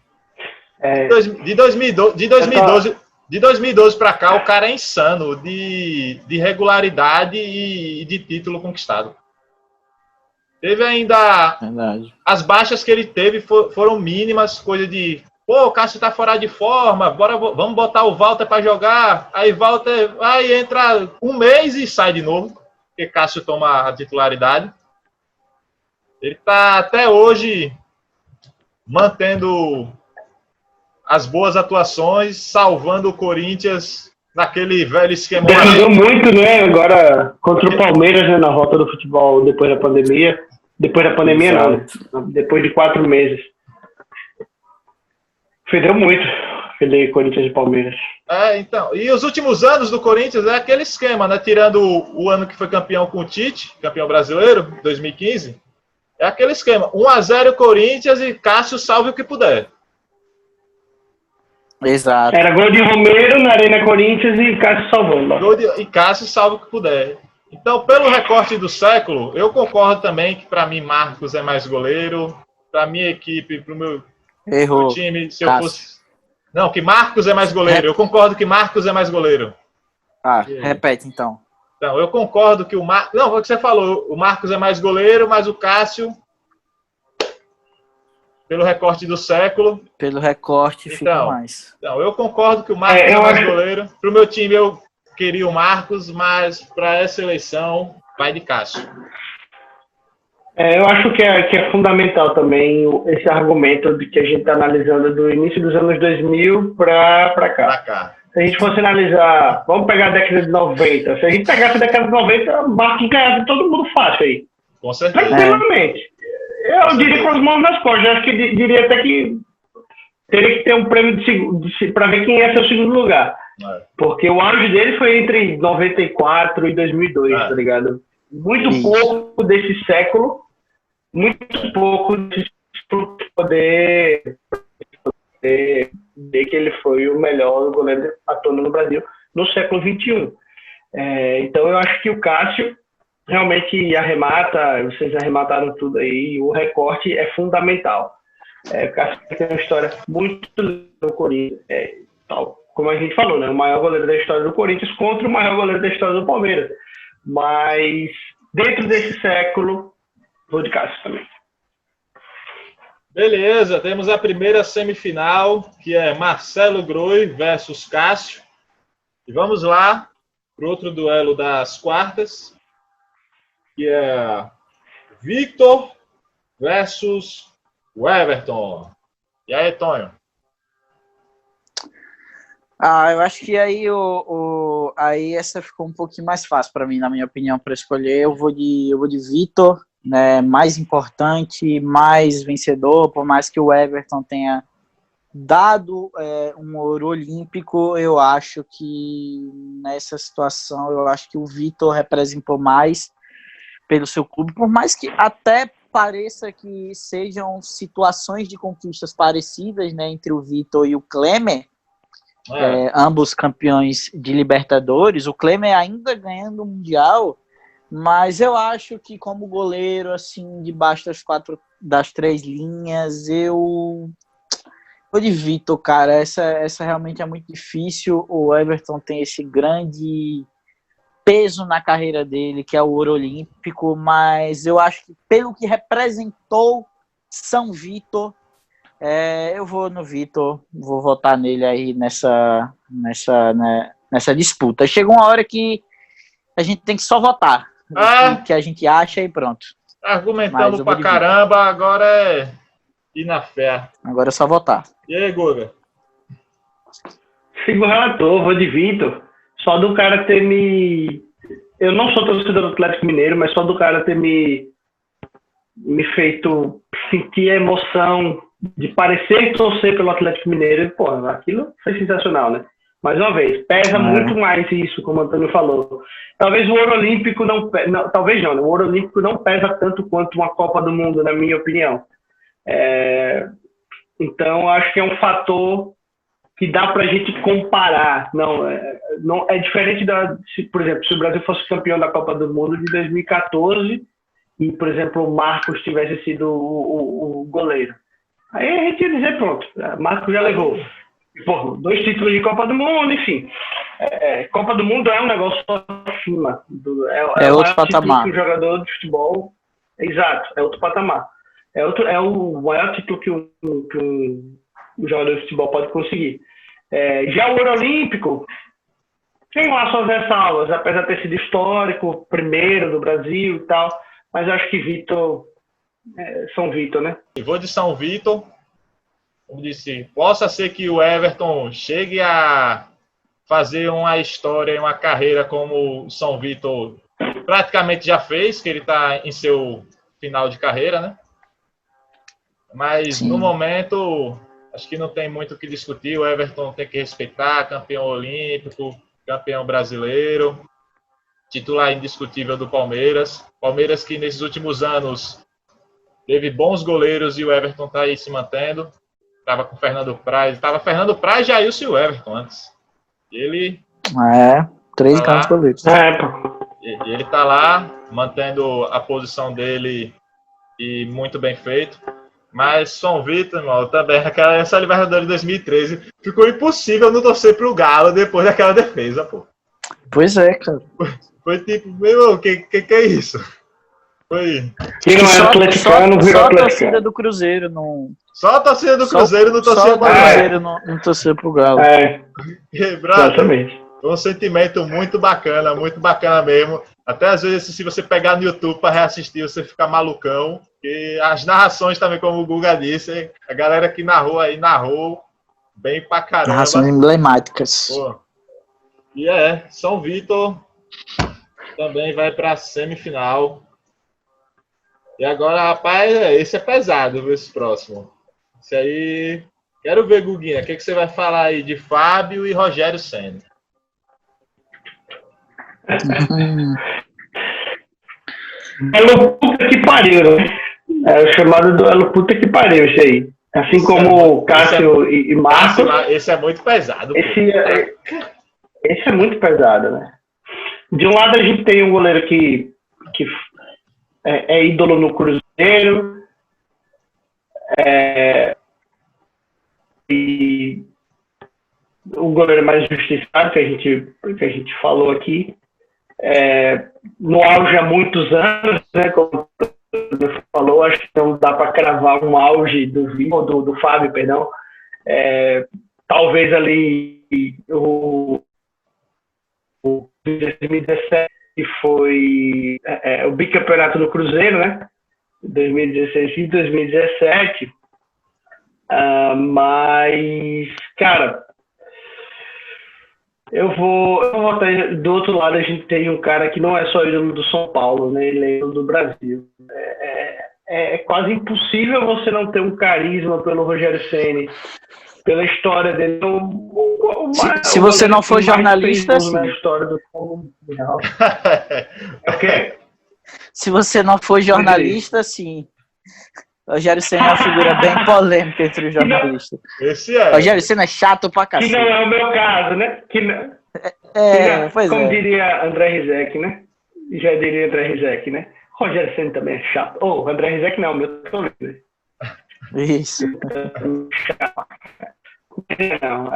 2012 para cá, o cara é insano de regularidade e de título conquistado. Teve ainda... Verdade. As baixas que ele teve foram mínimas, coisa de... Pô, o Cássio tá fora de forma, vamos botar o Walter para jogar. Aí Walter entra um mês e sai de novo, porque Cássio toma a titularidade. Ele tá até hoje mantendo as boas atuações, salvando o Corinthians naquele velho esquema. Jogou muito, né? Agora contra o Palmeiras, né, na volta do futebol depois da pandemia. Depois da pandemia, não. Depois de 4 meses. Fedeu muito. Fedeu Corinthians e Palmeiras. Então. E os últimos anos do Corinthians é aquele esquema, né? Tirando o ano que foi campeão com o Tite, campeão brasileiro, 2015. É aquele esquema. 1-0 Corinthians e Cássio salve o que puder. Exato. Era gol de Romero na Arena Corinthians e Cássio salvando. E Cássio salva o que puder. Então, pelo recorte do século, eu concordo também que, para mim, Marcos é mais goleiro. Para minha equipe, para o meu time, se eu fosse... Não, que Marcos é mais goleiro. Eu concordo que Marcos é mais goleiro. Repete então. Então, eu concordo que o Marcos... Não, foi o que você falou. O Marcos é mais goleiro, mas o Cássio, pelo recorte do século... Pelo recorte fica mais. Então, eu concordo que o Marcos é mais goleiro. Para o meu time, eu queria o Marcos, mas para essa eleição, vai de Cássio. Eu acho que é fundamental também esse argumento de que a gente está analisando do início dos anos 2000 para cá. Se a gente fosse analisar, vamos pegar a década de 90. Se a gente pegasse a década de 90, Marcos ganhava todo mundo fácil aí. Com certeza. Tranquilamente. Eu diria com as mãos nas costas. Eu acho que diria até que teria que ter um prêmio para ver quem ia ser o segundo lugar. Porque o auge dele foi entre 94 e 2002, tá ligado? Muito pouco desse século, muito pouco desse poder ver que ele foi o melhor goleiro atuando no Brasil no século XXI. Então eu acho que o Cássio realmente arremata, vocês arremataram tudo aí, o recorte é fundamental. O Cássio tem uma história muito do Corinthians, tal, como a gente falou, né? O maior goleiro da história do Corinthians contra o maior goleiro da história do Palmeiras. Mas dentro desse século, vou de Cássio também. Beleza, temos a primeira semifinal, que é Marcelo Groi versus Cássio. E vamos lá para o outro duelo das quartas, que é Victor versus o Everton. E aí, Tonho? Eu acho que aí aí essa ficou um pouquinho mais fácil para mim, na minha opinião, para escolher. Eu vou de Victor, né, mais importante, mais vencedor, por mais que o Everton tenha dado um ouro olímpico, eu acho que nessa situação, eu acho que o Victor representou mais pelo seu clube, por mais que até pareça que sejam situações de conquistas parecidas, né, entre o Victor e o Klemer, ambos campeões de Libertadores, o Klemer ainda ganhando o Mundial, mas eu acho que como goleiro, assim, debaixo das três linhas, eu vou de Victor, cara. Essa realmente é muito difícil. O Everton tem esse grande peso na carreira dele, que é o ouro olímpico, mas eu acho que pelo que representou São Victor, eu vou no Victor, vou votar nele aí nessa disputa. Chega uma hora que a gente tem que só votar. O que a gente acha e pronto. Argumentando pra caramba, agora é ir na fé. Agora é só votar. E aí, Guga? Sigo o relator, vou de Victor. Só do cara ter me... Eu não sou torcedor do Atlético Mineiro, mas só do cara ter me feito sentir a emoção de parecer torcer pelo Atlético Mineiro. Pô, aquilo foi sensacional, né? Mais uma vez, pesa muito mais isso, como o Antônio falou. Talvez o ouro olímpico o ouro olímpico não pesa tanto quanto uma Copa do Mundo, na minha opinião. Então, acho que é um fator que dá para a gente comparar. Não é diferente por exemplo, se o Brasil fosse campeão da Copa do Mundo de 2014 e, por exemplo, o Marcos tivesse sido o goleiro. Aí a gente ia dizer, pronto, Marcos já levou. Pô, 2 títulos de Copa do Mundo, enfim. Copa do Mundo é um negócio acima. É outro patamar. Que o jogador de futebol... Exato, é outro patamar. É o maior título que um jogador de futebol pode conseguir. Já o Ouro Olímpico tem lá suas ressalvas, apesar de ter sido histórico, primeiro do Brasil e tal, mas acho que São Victor, né? Eu vou de São Victor. Como disse, possa ser que o Everton chegue a fazer uma história e uma carreira como o São Victor praticamente já fez, que ele está em seu final de carreira, né? Mas, no momento, acho que não tem muito o que discutir. O Everton tem que respeitar, campeão olímpico, campeão brasileiro, titular indiscutível do Palmeiras. Palmeiras que, nesses últimos anos, teve bons goleiros e o Everton está aí se mantendo. Estava com o Fernando Praz. Estava Fernando Praz, Jailson e o Everton antes. Ele... 3 grandes goleiros. Ele está lá, mantendo a posição dele e muito bem feito. Mas São Vitor, irmão, também, essa Libertadores de 2013, ficou impossível não torcer pro Galo depois daquela defesa, pô. Pois é, cara. Foi tipo, meu, que é isso? Foi. Quem não era atleticano, virou só a atleticano. torcida do Cruzeiro não. Só a torcida do Cruzeiro não torcia pro pro Galo. Cruzeiro não torcia pro Galo. Exatamente. Foi um sentimento muito bacana mesmo. Até às vezes, se você pegar no YouTube para reassistir, você fica malucão. E as narrações também, como o Guga disse, a galera que narrou bem pra caramba. Narrações emblemáticas. Pô. E São Vitor também vai pra semifinal. E agora, rapaz, esse é pesado, viu, esse próximo. Esse aí... Quero ver, Guguinha, o que você vai falar aí de Fábio e Rogério Ceni? Duelo puta que pariu, né? É o chamado duelo puta que pariu, isso aí. Assim como Cássio e Marcos. Esse é muito pesado. Esse é muito pesado, né? De um lado a gente tem um goleiro que é ídolo no Cruzeiro. E o goleiro mais injustiçado que a gente falou aqui. No auge há muitos anos, né? Como você falou, acho que não dá para cravar um auge do Fábio, perdão. Talvez ali o 2017 foi o bicampeonato do Cruzeiro, né? 2016 e 2017. Mas, cara, eu vou botar do outro lado. A gente tem um cara que não é só ídolo do São Paulo, né? Ele é ídolo do Brasil. É quase impossível você não ter um carisma pelo Rogério Ceni, pela história dele. Se você não for jornalista, sim. Na história do mundial. É o quê? Se você não for jornalista, sim. Rogério Ceni é uma figura bem polêmica entre os jornalistas. Esse é. Rogério Ceni é chato pra cacete. Que não é o meu caso, né? Como diria André Rizek, né? Já diria André Rizek, né? Rogério Ceni também é chato. André Rizek não, meu também. Isso. Não,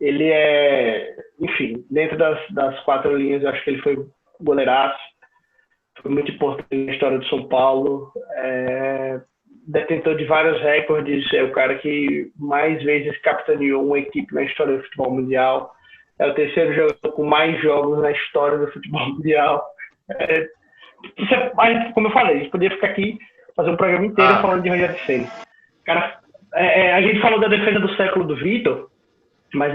ele enfim, dentro das quatro linhas, eu acho que ele foi goleiraço. Foi muito importante na história do São Paulo. Detentor de vários recordes. É o cara que mais vezes capitaneou uma equipe na história do futebol mundial. É o terceiro jogador com mais jogos na história do futebol mundial. Como eu falei, a gente poderia ficar aqui, fazer um programa inteiro falando de Rogério Ceni. Cara, a gente falou da defesa do século do Vitor, mas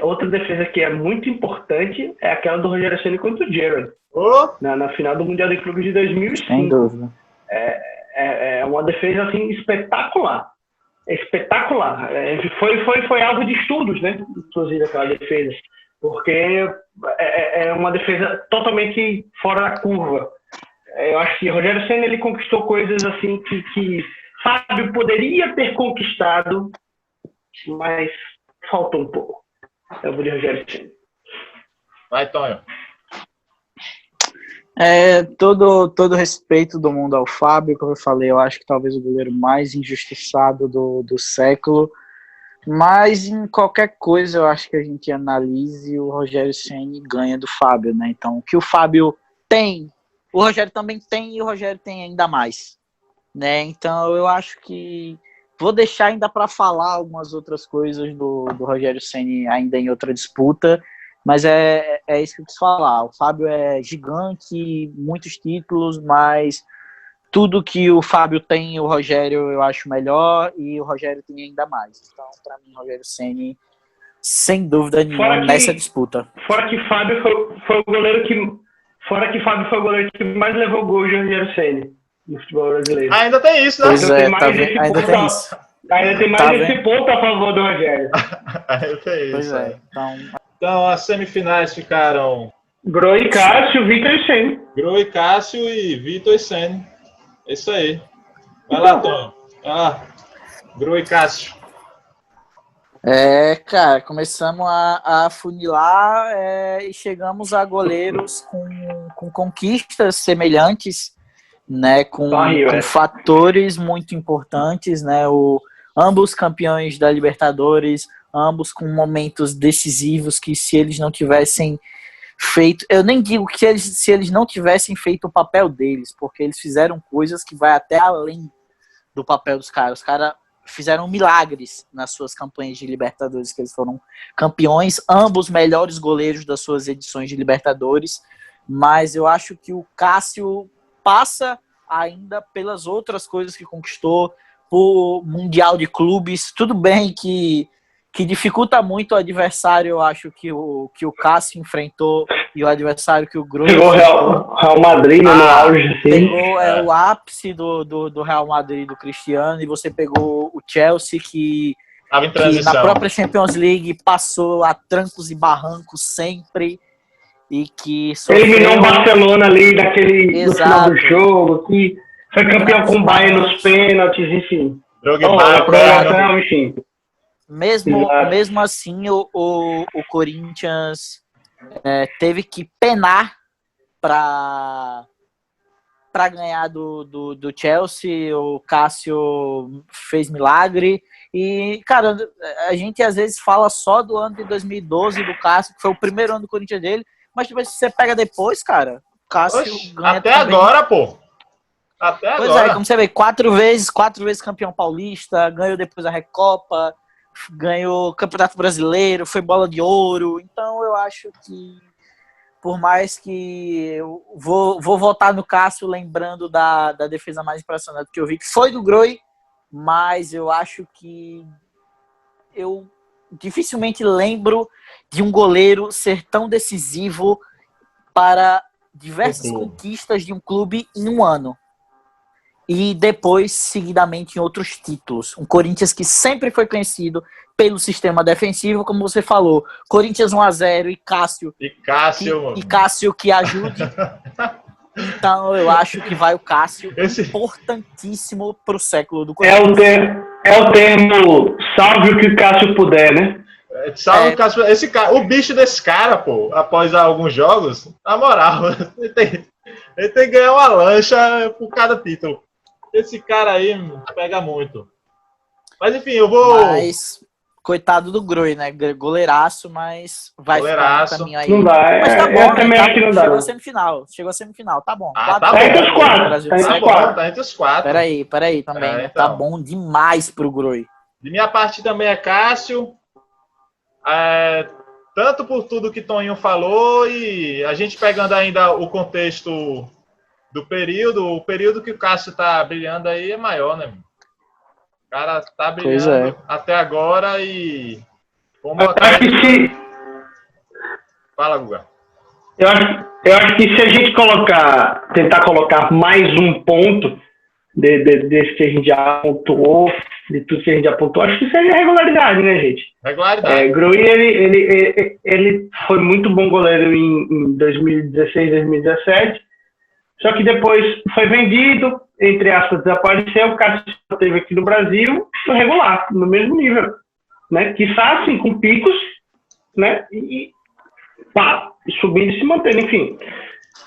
outra defesa que é muito importante é aquela do Rogério Ceni contra o Gerrard. Na final do Mundial de Clubes de 2005. Sem dúvida. É uma defesa assim, espetacular. Espetacular. Foi alvo de estudos, né? Inclusive aquela defesa. Porque é uma defesa totalmente fora da curva. Eu acho que o Rogério Ceni ele conquistou coisas assim que Fábio poderia ter conquistado, mas faltou um pouco. Eu vou de Rogério Ceni. Vai, Tonho. Todo respeito do mundo ao Fábio, como eu falei, eu acho que talvez o goleiro mais injustiçado do século, mas em qualquer coisa eu acho que a gente analise, o Rogério Ceni ganha do Fábio, né? Então, o que o Fábio tem, o Rogério também tem e o Rogério tem ainda mais, né? Então, eu acho que vou deixar ainda para falar algumas outras coisas do Rogério Ceni ainda em outra disputa. Mas é isso que eu quis falar. O Fábio é gigante, muitos títulos, mas tudo que o Fábio tem, o Rogério eu acho melhor e o Rogério tem ainda mais. Então, para mim, o Rogério Ceni, sem dúvida nenhuma, nessa disputa. Fora que Fábio foi o goleiro que mais levou gol de Rogério Ceni no futebol brasileiro. Ainda tem isso, né? Pois ainda tem isso. Ainda tem mais esse ponto a favor do Rogério. Ainda tem isso. Pois é. Então, as semifinais ficaram... Gro e Cássio, Vitor e Ceni. Gro e Cássio e Vitor e Ceni. É isso aí. Vai lá, Tom. Gro e Cássio. Cara, começamos a funilar e chegamos a goleiros com conquistas semelhantes. né, com fatores muito importantes, né, ambos campeões da Libertadores, ambos com momentos decisivos que se eles não tivessem feito, eu nem digo que se eles não tivessem feito o papel deles, porque eles fizeram coisas que vai até além do papel dos caras. Os caras fizeram milagres nas suas campanhas de Libertadores, que eles foram campeões, ambos melhores goleiros das suas edições de Libertadores, mas eu acho que o Cássio passa ainda pelas outras coisas que conquistou, por Mundial de Clubes. Tudo bem que dificulta muito o adversário, eu acho, que o Cássio enfrentou, e o adversário que o Groi pegou o Real Madrid no auge, sim. Pegou o ápice do Real Madrid, do Cristiano, e você pegou o Chelsea, que na própria Champions League passou a trancos e barrancos sempre, e que eliminou o Barcelona ali no final do jogo, que foi campeão com o Bayern nos pênaltis, enfim. Enfim. Mesmo assim, o Corinthians teve que penar para ganhar do Chelsea. O Cássio fez milagre. E, cara, a gente às vezes fala só do ano de 2012 do Cássio, que foi o primeiro ano do Corinthians dele, mas depois se você pega depois, cara, o Cássio ganha até também. Agora, pô. Até pois agora. Como você vê, quatro vezes campeão paulista, ganhou depois a Recopa, ganhou o Campeonato Brasileiro, foi bola de ouro. Então eu acho que, por mais que eu vou votar no Cássio, lembrando da defesa mais impressionante que eu vi, que foi do Groi, mas eu acho que eu dificilmente lembro de um goleiro ser tão decisivo para diversas conquistas de um clube em um ano. E depois, seguidamente, em outros títulos. Um Corinthians que sempre foi conhecido pelo sistema defensivo, como você falou. Corinthians 1-0 e Cássio. E Cássio que ajude. Então, eu acho que vai o Cássio, importantíssimo para o século do Corinthians. É o termo salve o que o Cássio puder, né? Salve o Cássio. O bicho desse cara, pô, após alguns jogos, na moral, ele tem que ganhar uma lancha por cada título. Esse cara aí pega muito. Mas enfim, eu vou... Mas, coitado do Groi, né? Goleiraço, mas vai ficar no caminho aí. Não dá, mas tá bom, eu também acho que não dá. Chegou a semifinal, tá bom. Tá entre os quatro. Tá entre os quatro. Peraí também, né? Então. Tá bom demais pro Groi. De minha parte também é Cássio. Tanto por tudo que Toninho falou, e a gente pegando ainda o contexto do período, o período que o Cássio tá brilhando aí é maior, né? O cara tá brilhando até agora e... Fala, Guga. Eu acho que se a gente tentar colocar mais um ponto desse que a gente já pontuou, de tudo que a gente já pontuou, acho que seria regularidade, né, gente? Regularidade. Groi, ele foi muito bom goleiro em 2016, 2017, só que depois foi vendido, entre aspas, desapareceu, o Cássio esteve aqui no Brasil, regular, no mesmo nível, né? Quiçá, assim, com picos, né? E subindo e se mantendo, enfim.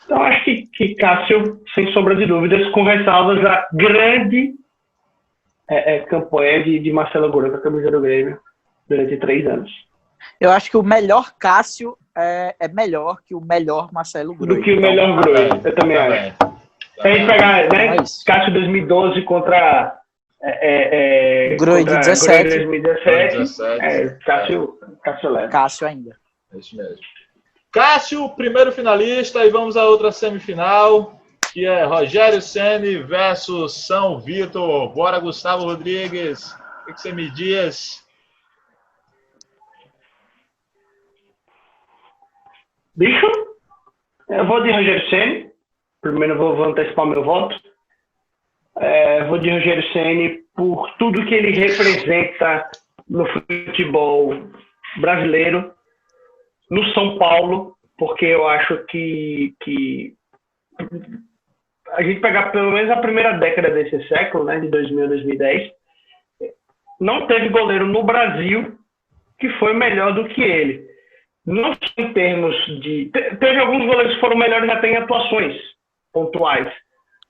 Então, acho que Cássio, sem sombra de dúvidas, com ressalvas a grande campanha de Marcelo Groi com a camisa do Grêmio durante 3 anos. Eu acho que o melhor Cássio é melhor que o melhor Marcelo Groi. Do que o melhor Groi, eu também acho. Se a gente pegar, né, Cássio 2012 contra Groi de 17. 2017, Cássio leva. Cássio ainda. É isso mesmo. Cássio, primeiro finalista, e vamos à outra semifinal, que é Rogério Ceni versus São Vitor. Bora, Gustavo Rodrigues. O que você me diz? Bicho, eu vou de Rogério Ceni. Primeiro vou antecipar meu voto. Vou de Rogério Ceni por tudo que ele representa no futebol brasileiro, no São Paulo, porque eu acho que a gente pegar pelo menos a primeira década desse século, né, de 2000 a 2010, não teve goleiro no Brasil que foi melhor do que ele. Não só em termos de... Teve alguns goleiros que foram melhores até em atuações pontuais,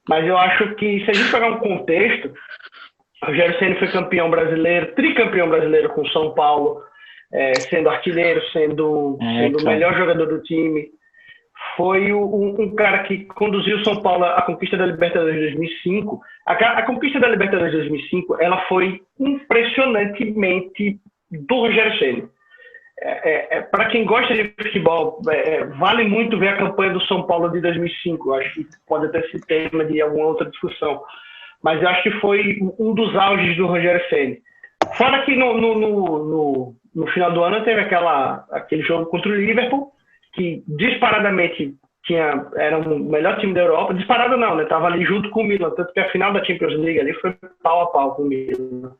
Mas eu acho que, se a gente pegar um contexto, o Rogério Ceni foi campeão brasileiro, tricampeão brasileiro com o São Paulo, sendo artilheiro, sendo o melhor jogador do time. Foi um cara que conduziu o São Paulo à conquista da Libertadores de 2005. A conquista da Libertadores de 2005 ela foi impressionantemente do Rogério Ceni. Para quem gosta de futebol, vale muito ver a campanha do São Paulo de 2005. Eu acho que pode até ser tema de alguma outra discussão. Mas eu acho que foi um dos auges do Rogério Ceni. Fora que no final do ano teve aquele jogo contra o Liverpool, que disparadamente era o melhor time da Europa. Disparado não, né? Tava ali junto com o Milan, tanto que a final da Champions League ali foi pau a pau com o Milan.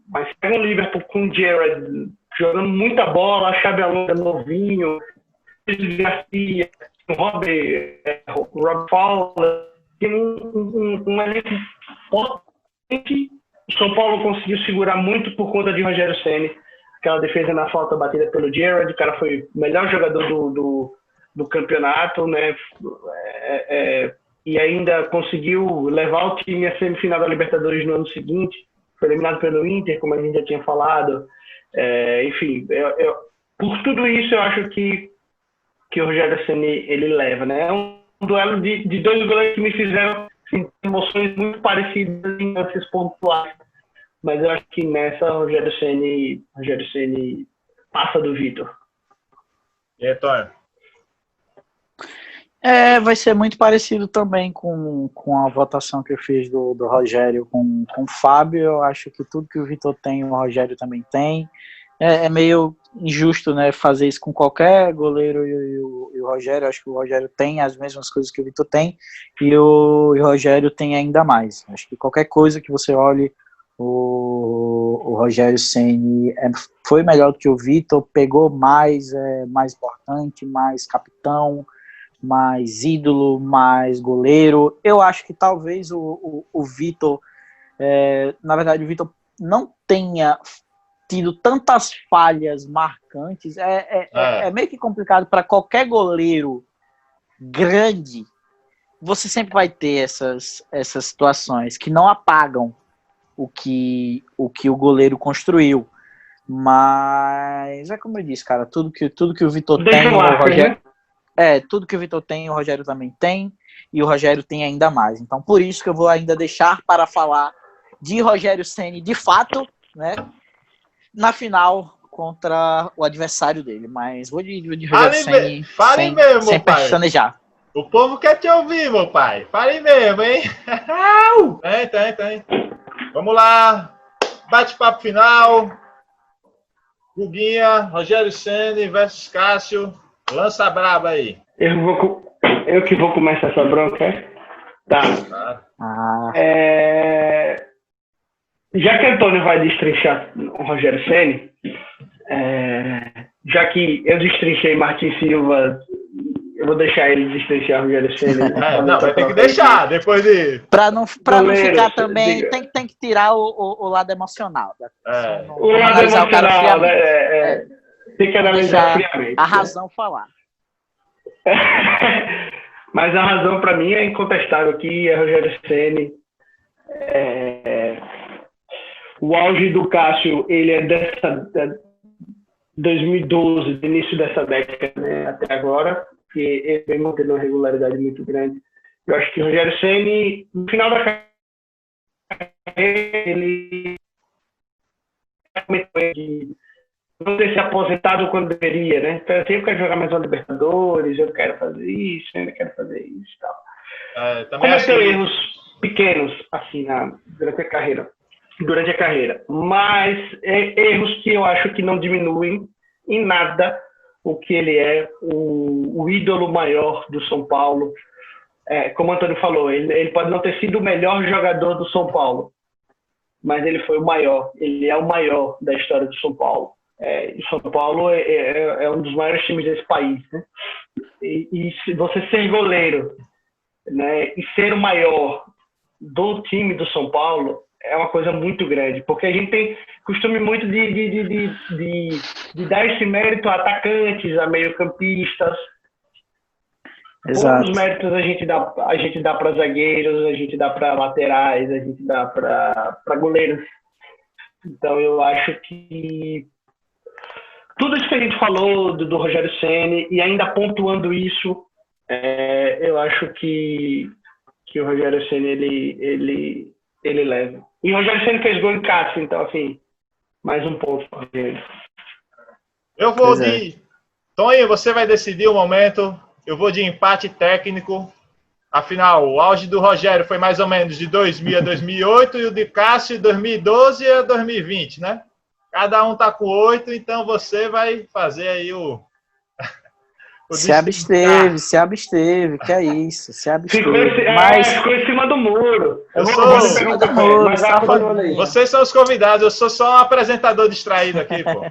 Mas pega o Liverpool com o Gerrard jogando muita bola, Xabi Alonso novinho, Garcia, Rob Fowler, tem um elenco potente. O São Paulo conseguiu segurar muito por conta de Rogério Ceni. Aquela defesa na falta batida pelo Gerrard, o cara foi o melhor jogador do campeonato, né? E ainda conseguiu levar o time à semifinal da Libertadores no ano seguinte. Foi eliminado pelo Inter, como a gente já tinha falado. Enfim, por tudo isso, eu acho que o Rogério Ceni ele leva, né? É um duelo de dois goleiros que me fizeram sentir emoções muito parecidas em lances pontuais. Mas eu acho que nessa o Rogério Ceni passa do Vitor. E aí, Tonho? Vai ser muito parecido também com a votação que eu fiz do Rogério com o Fábio. Eu acho que tudo que o Vitor tem, o Rogério também tem. É meio injusto, né, fazer isso com qualquer goleiro e o Rogério. Eu acho que o Rogério tem as mesmas coisas que o Vitor tem e o Rogério tem ainda mais. Acho que qualquer coisa que você olhe, o Rogério Ceni foi melhor do que o Vitor, pegou mais, mais importante, mais capitão, mais ídolo, mais goleiro. Eu acho que talvez o Vitor, na verdade o Vitor não tenha tido tantas falhas marcantes. É meio que complicado para qualquer goleiro grande. Você sempre vai ter essas situações que não apagam o que o goleiro construiu. Mas é como eu disse, cara, tudo que o Vitor tem, o Rogério, tudo que o Vitor tem, o Rogério também tem, e o Rogério tem ainda mais. Então, por isso que eu vou ainda deixar para falar de Rogério Ceni de fato, né, na final contra o adversário dele. Mas vou de Rogério Ceni sem pestanejar. O povo quer te ouvir, meu pai. Fale mesmo, hein? Tem. Vamos lá. Bate-papo final. Guguinha, Rogério Ceni versus Cássio. Lança a braba aí. Eu que vou começar essa bronca, é? Tá. Já que Antônio vai destrinchar o Rogério Ceni, já que eu destrinchei Martin Silva, eu vou deixar ele destrinchar o Rogério Ceni. Não, vai ter que deixar, depois de... Pra não ficar também, tem que tirar o lado emocional. O lado emocional, né? Tem que analisar friamente. A razão falar. Mas a razão para mim é incontestável que é Rogério Ceni. O auge do Cássio, ele é dessa 2012, do início dessa década, né, até agora, que ele vem mantendo uma regularidade muito grande. Eu acho que o Rogério Ceni, no final da carreira, ele não ter se aposentado quando deveria, né? Então, eu quero jogar mais uma Libertadores, eu quero fazer isso, eu quero fazer isso e tal. Cometeu erros pequenos, assim, durante a carreira. Mas erros que eu acho que não diminuem em nada o que ele é, o ídolo maior do São Paulo. Como o Antônio falou, ele pode não ter sido o melhor jogador do São Paulo, mas ele foi o maior, ele é o maior da história do São Paulo. O São Paulo é um dos maiores times desse país, né? E se você ser goleiro, né, e ser o maior do time do São Paulo é uma coisa muito grande, porque a gente tem costume muito de dar esse mérito a atacantes, a meio-campistas, Exato. Poucos méritos a gente dá para zagueiros, a gente dá para laterais, a gente dá para goleiros. Então eu acho que tudo isso que a gente falou do Rogério Ceni, e ainda pontuando isso, eu acho que o Rogério Ceni ele leva. E o Rogério Ceni fez gol em Cássio, então assim, mais um ponto para ele. Eu vou de... Tonho, você vai decidir o momento. Eu vou de empate técnico. Afinal, o auge do Rogério foi mais ou menos de 2000 a 2008 e o de Cássio de 2012 a 2020, né? Cada um tá com 8, então você vai fazer aí o se absteve, que é isso, se absteve. Ficou em cima do muro. Vocês são os convidados, eu sou só um apresentador distraído aqui, pô.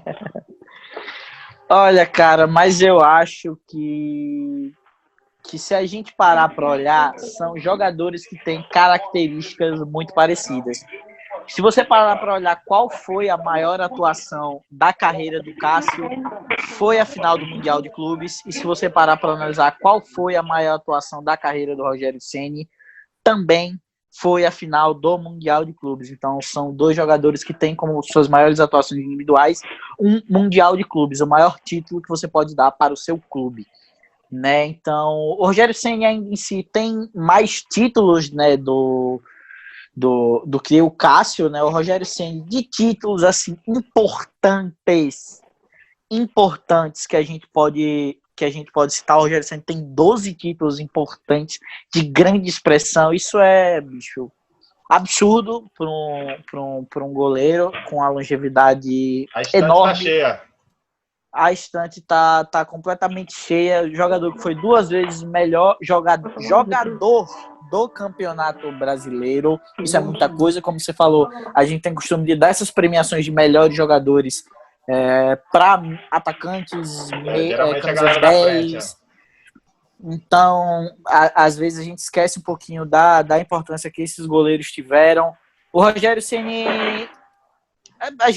Olha, cara, mas eu acho que se a gente parar para olhar, são jogadores que têm características muito parecidas. Se você parar para olhar qual foi a maior atuação da carreira do Cássio, foi a final do Mundial de Clubes. E se você parar para analisar qual foi a maior atuação da carreira do Rogério Ceni, também foi a final do Mundial de Clubes. Então, são dois jogadores que têm como suas maiores atuações individuais um Mundial de Clubes, o maior título que você pode dar para o seu clube. Né? Então, o Rogério Ceni em si tem mais títulos, né, do que o Cássio, né? O Rogério Ceni de títulos assim importantes que a gente pode citar. O Rogério Ceni tem 12 títulos importantes de grande expressão. Isso é, bicho, absurdo para um goleiro com a longevidade enorme. Tá cheia. A estante tá completamente cheia. Jogador que foi 2 vezes melhor jogador do Campeonato Brasileiro. Isso é muita coisa, como você falou. A gente tem costume de dar essas premiações de melhores jogadores para atacantes, camisas 10. Então, às vezes a gente esquece um pouquinho da importância que esses goleiros tiveram. O Rogério Ceni, a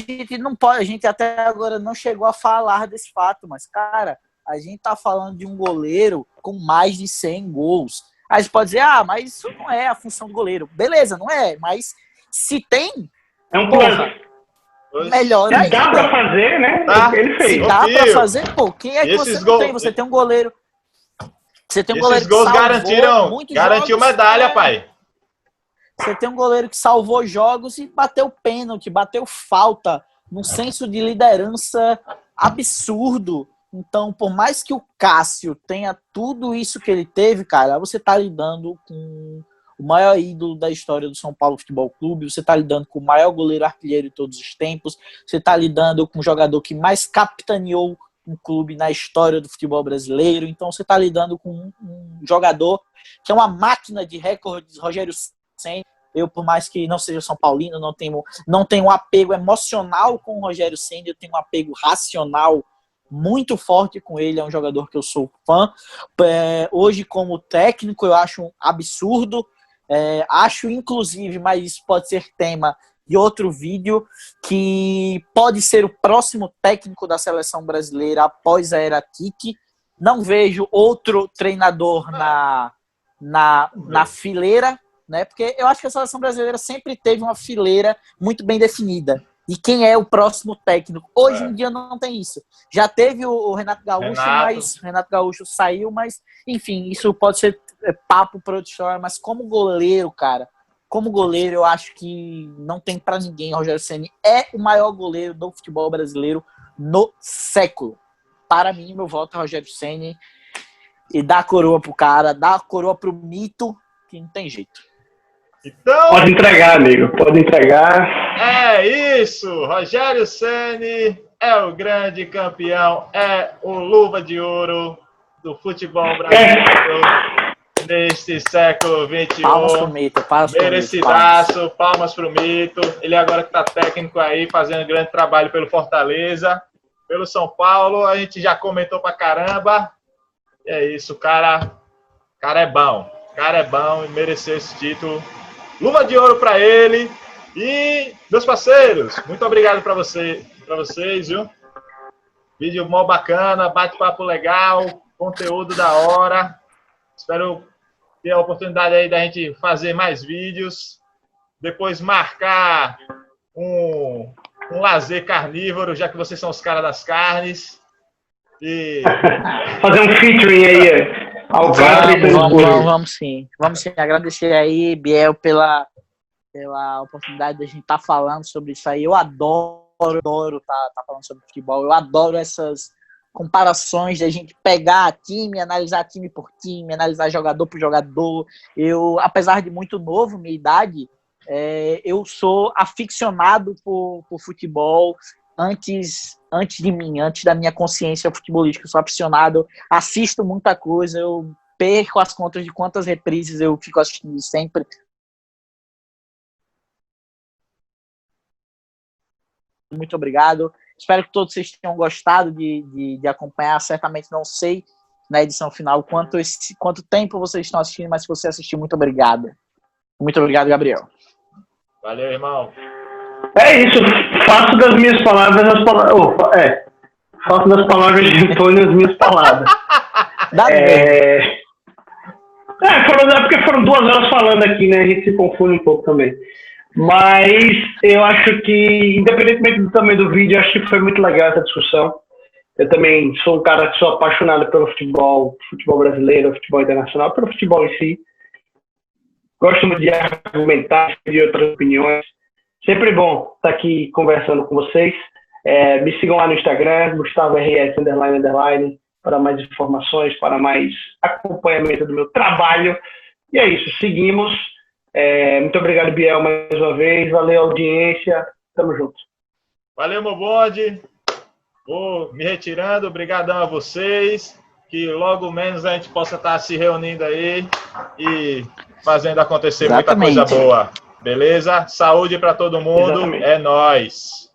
gente até agora não chegou a falar desse fato, mas, cara, a gente tá falando de um goleiro com mais de 100 gols. Aí você pode dizer, mas isso não é a função do goleiro. Beleza, não é, mas se tem, é um plano. Melhor ainda. Se dá pra fazer, né? Ele fez. Se dá pra fazer, pô, quem é que você não tem? Você tem um goleiro. Você tem um goleiro que garantiu medalha, pai. Você tem um goleiro que salvou jogos e bateu pênalti, bateu falta, num senso de liderança absurdo. Então, por mais que o Cássio tenha tudo isso que ele teve, cara, você tá lidando com o maior ídolo da história do São Paulo Futebol Clube, você tá lidando com o maior goleiro artilheiro de todos os tempos, você tá lidando com o jogador que mais capitaneou um clube na história do futebol brasileiro, então você tá lidando com um jogador que é uma máquina de recordes, Rogério Ceni. Eu, por mais que não seja São Paulino, não tenho um apego emocional com o Rogério Ceni, eu tenho um apego racional muito forte com ele, é um jogador que eu sou fã. Hoje, como técnico, eu acho um absurdo, acho inclusive, mas isso pode ser tema de outro vídeo, que pode ser o próximo técnico da seleção brasileira após a era Tite. Não vejo outro treinador na fileira, né? Porque eu acho que a seleção brasileira sempre teve uma fileira muito bem definida. E quem é o próximo técnico? Hoje em dia não tem isso. Já teve o Renato Gaúcho, mas o Renato Gaúcho saiu, mas enfim, isso pode ser papo para outra história, mas como goleiro, cara, eu acho que não tem para ninguém. Rogério Ceni é o maior goleiro do futebol brasileiro no século. Para mim, meu voto é Rogério Ceni, e dá a coroa pro cara, dá a coroa pro mito, que não tem jeito. Então, pode entregar, amigo, pode entregar. É isso, Rogério Ceni é o grande campeão, é o luva de ouro do futebol brasileiro neste século XXI. Palmas pro mito, merecidaço, palmas pro mito. Ele agora que tá técnico aí, fazendo grande trabalho pelo Fortaleza, pelo São Paulo. A gente já comentou pra caramba. E é isso, cara é bom. O cara é bom e mereceu esse título. Luva de ouro para ele. E, meus parceiros, muito obrigado para vocês, viu? Vídeo mó bacana, bate-papo legal, conteúdo da hora. Espero ter a oportunidade aí da gente fazer mais vídeos, depois marcar um lazer carnívoro, já que vocês são os caras das carnes. E... fazer um featuring aí ao vamos sim. Vamos sim. Agradecer aí, Biel, pela oportunidade de a gente estar falando sobre isso aí. Eu adoro tá falando sobre futebol. Eu adoro essas comparações de a gente pegar time, analisar time por time, analisar jogador por jogador. Eu, apesar de muito novo, minha idade, eu sou aficionado por futebol antes de mim, antes da minha consciência futebolística. Eu sou aficionado, assisto muita coisa, eu perco as contas de quantas reprises eu fico assistindo sempre. Muito obrigado. Espero que todos vocês tenham gostado de acompanhar. Certamente não sei na edição final quanto tempo vocês estão assistindo, mas se você assistiu, muito obrigado. Muito obrigado, Gabriel. Valeu, irmão. É isso. Faço das minhas palavras as palavras. Faço das palavras de Antônio as minhas palavras. Porque foram 2 horas falando aqui, né? A gente se confunde um pouco também. Mas eu acho que, independentemente do tamanho do vídeo, eu acho que foi muito legal essa discussão. Eu também sou um cara que sou apaixonado pelo futebol brasileiro, futebol internacional, pelo futebol em si. Gosto muito de argumentar, de outras opiniões. Sempre bom estar aqui conversando com vocês. Me sigam lá no Instagram, GustavoRS__, para mais informações, para mais acompanhamento do meu trabalho. E é isso, seguimos. Muito obrigado, Biel, mais uma vez. Valeu, audiência. Tamo junto. Valeu, meu bonde. Vou me retirando. Obrigadão a vocês. Que logo menos a gente possa estar se reunindo aí e fazendo acontecer muita coisa boa. Beleza? Saúde para todo mundo. Exatamente. É nóis.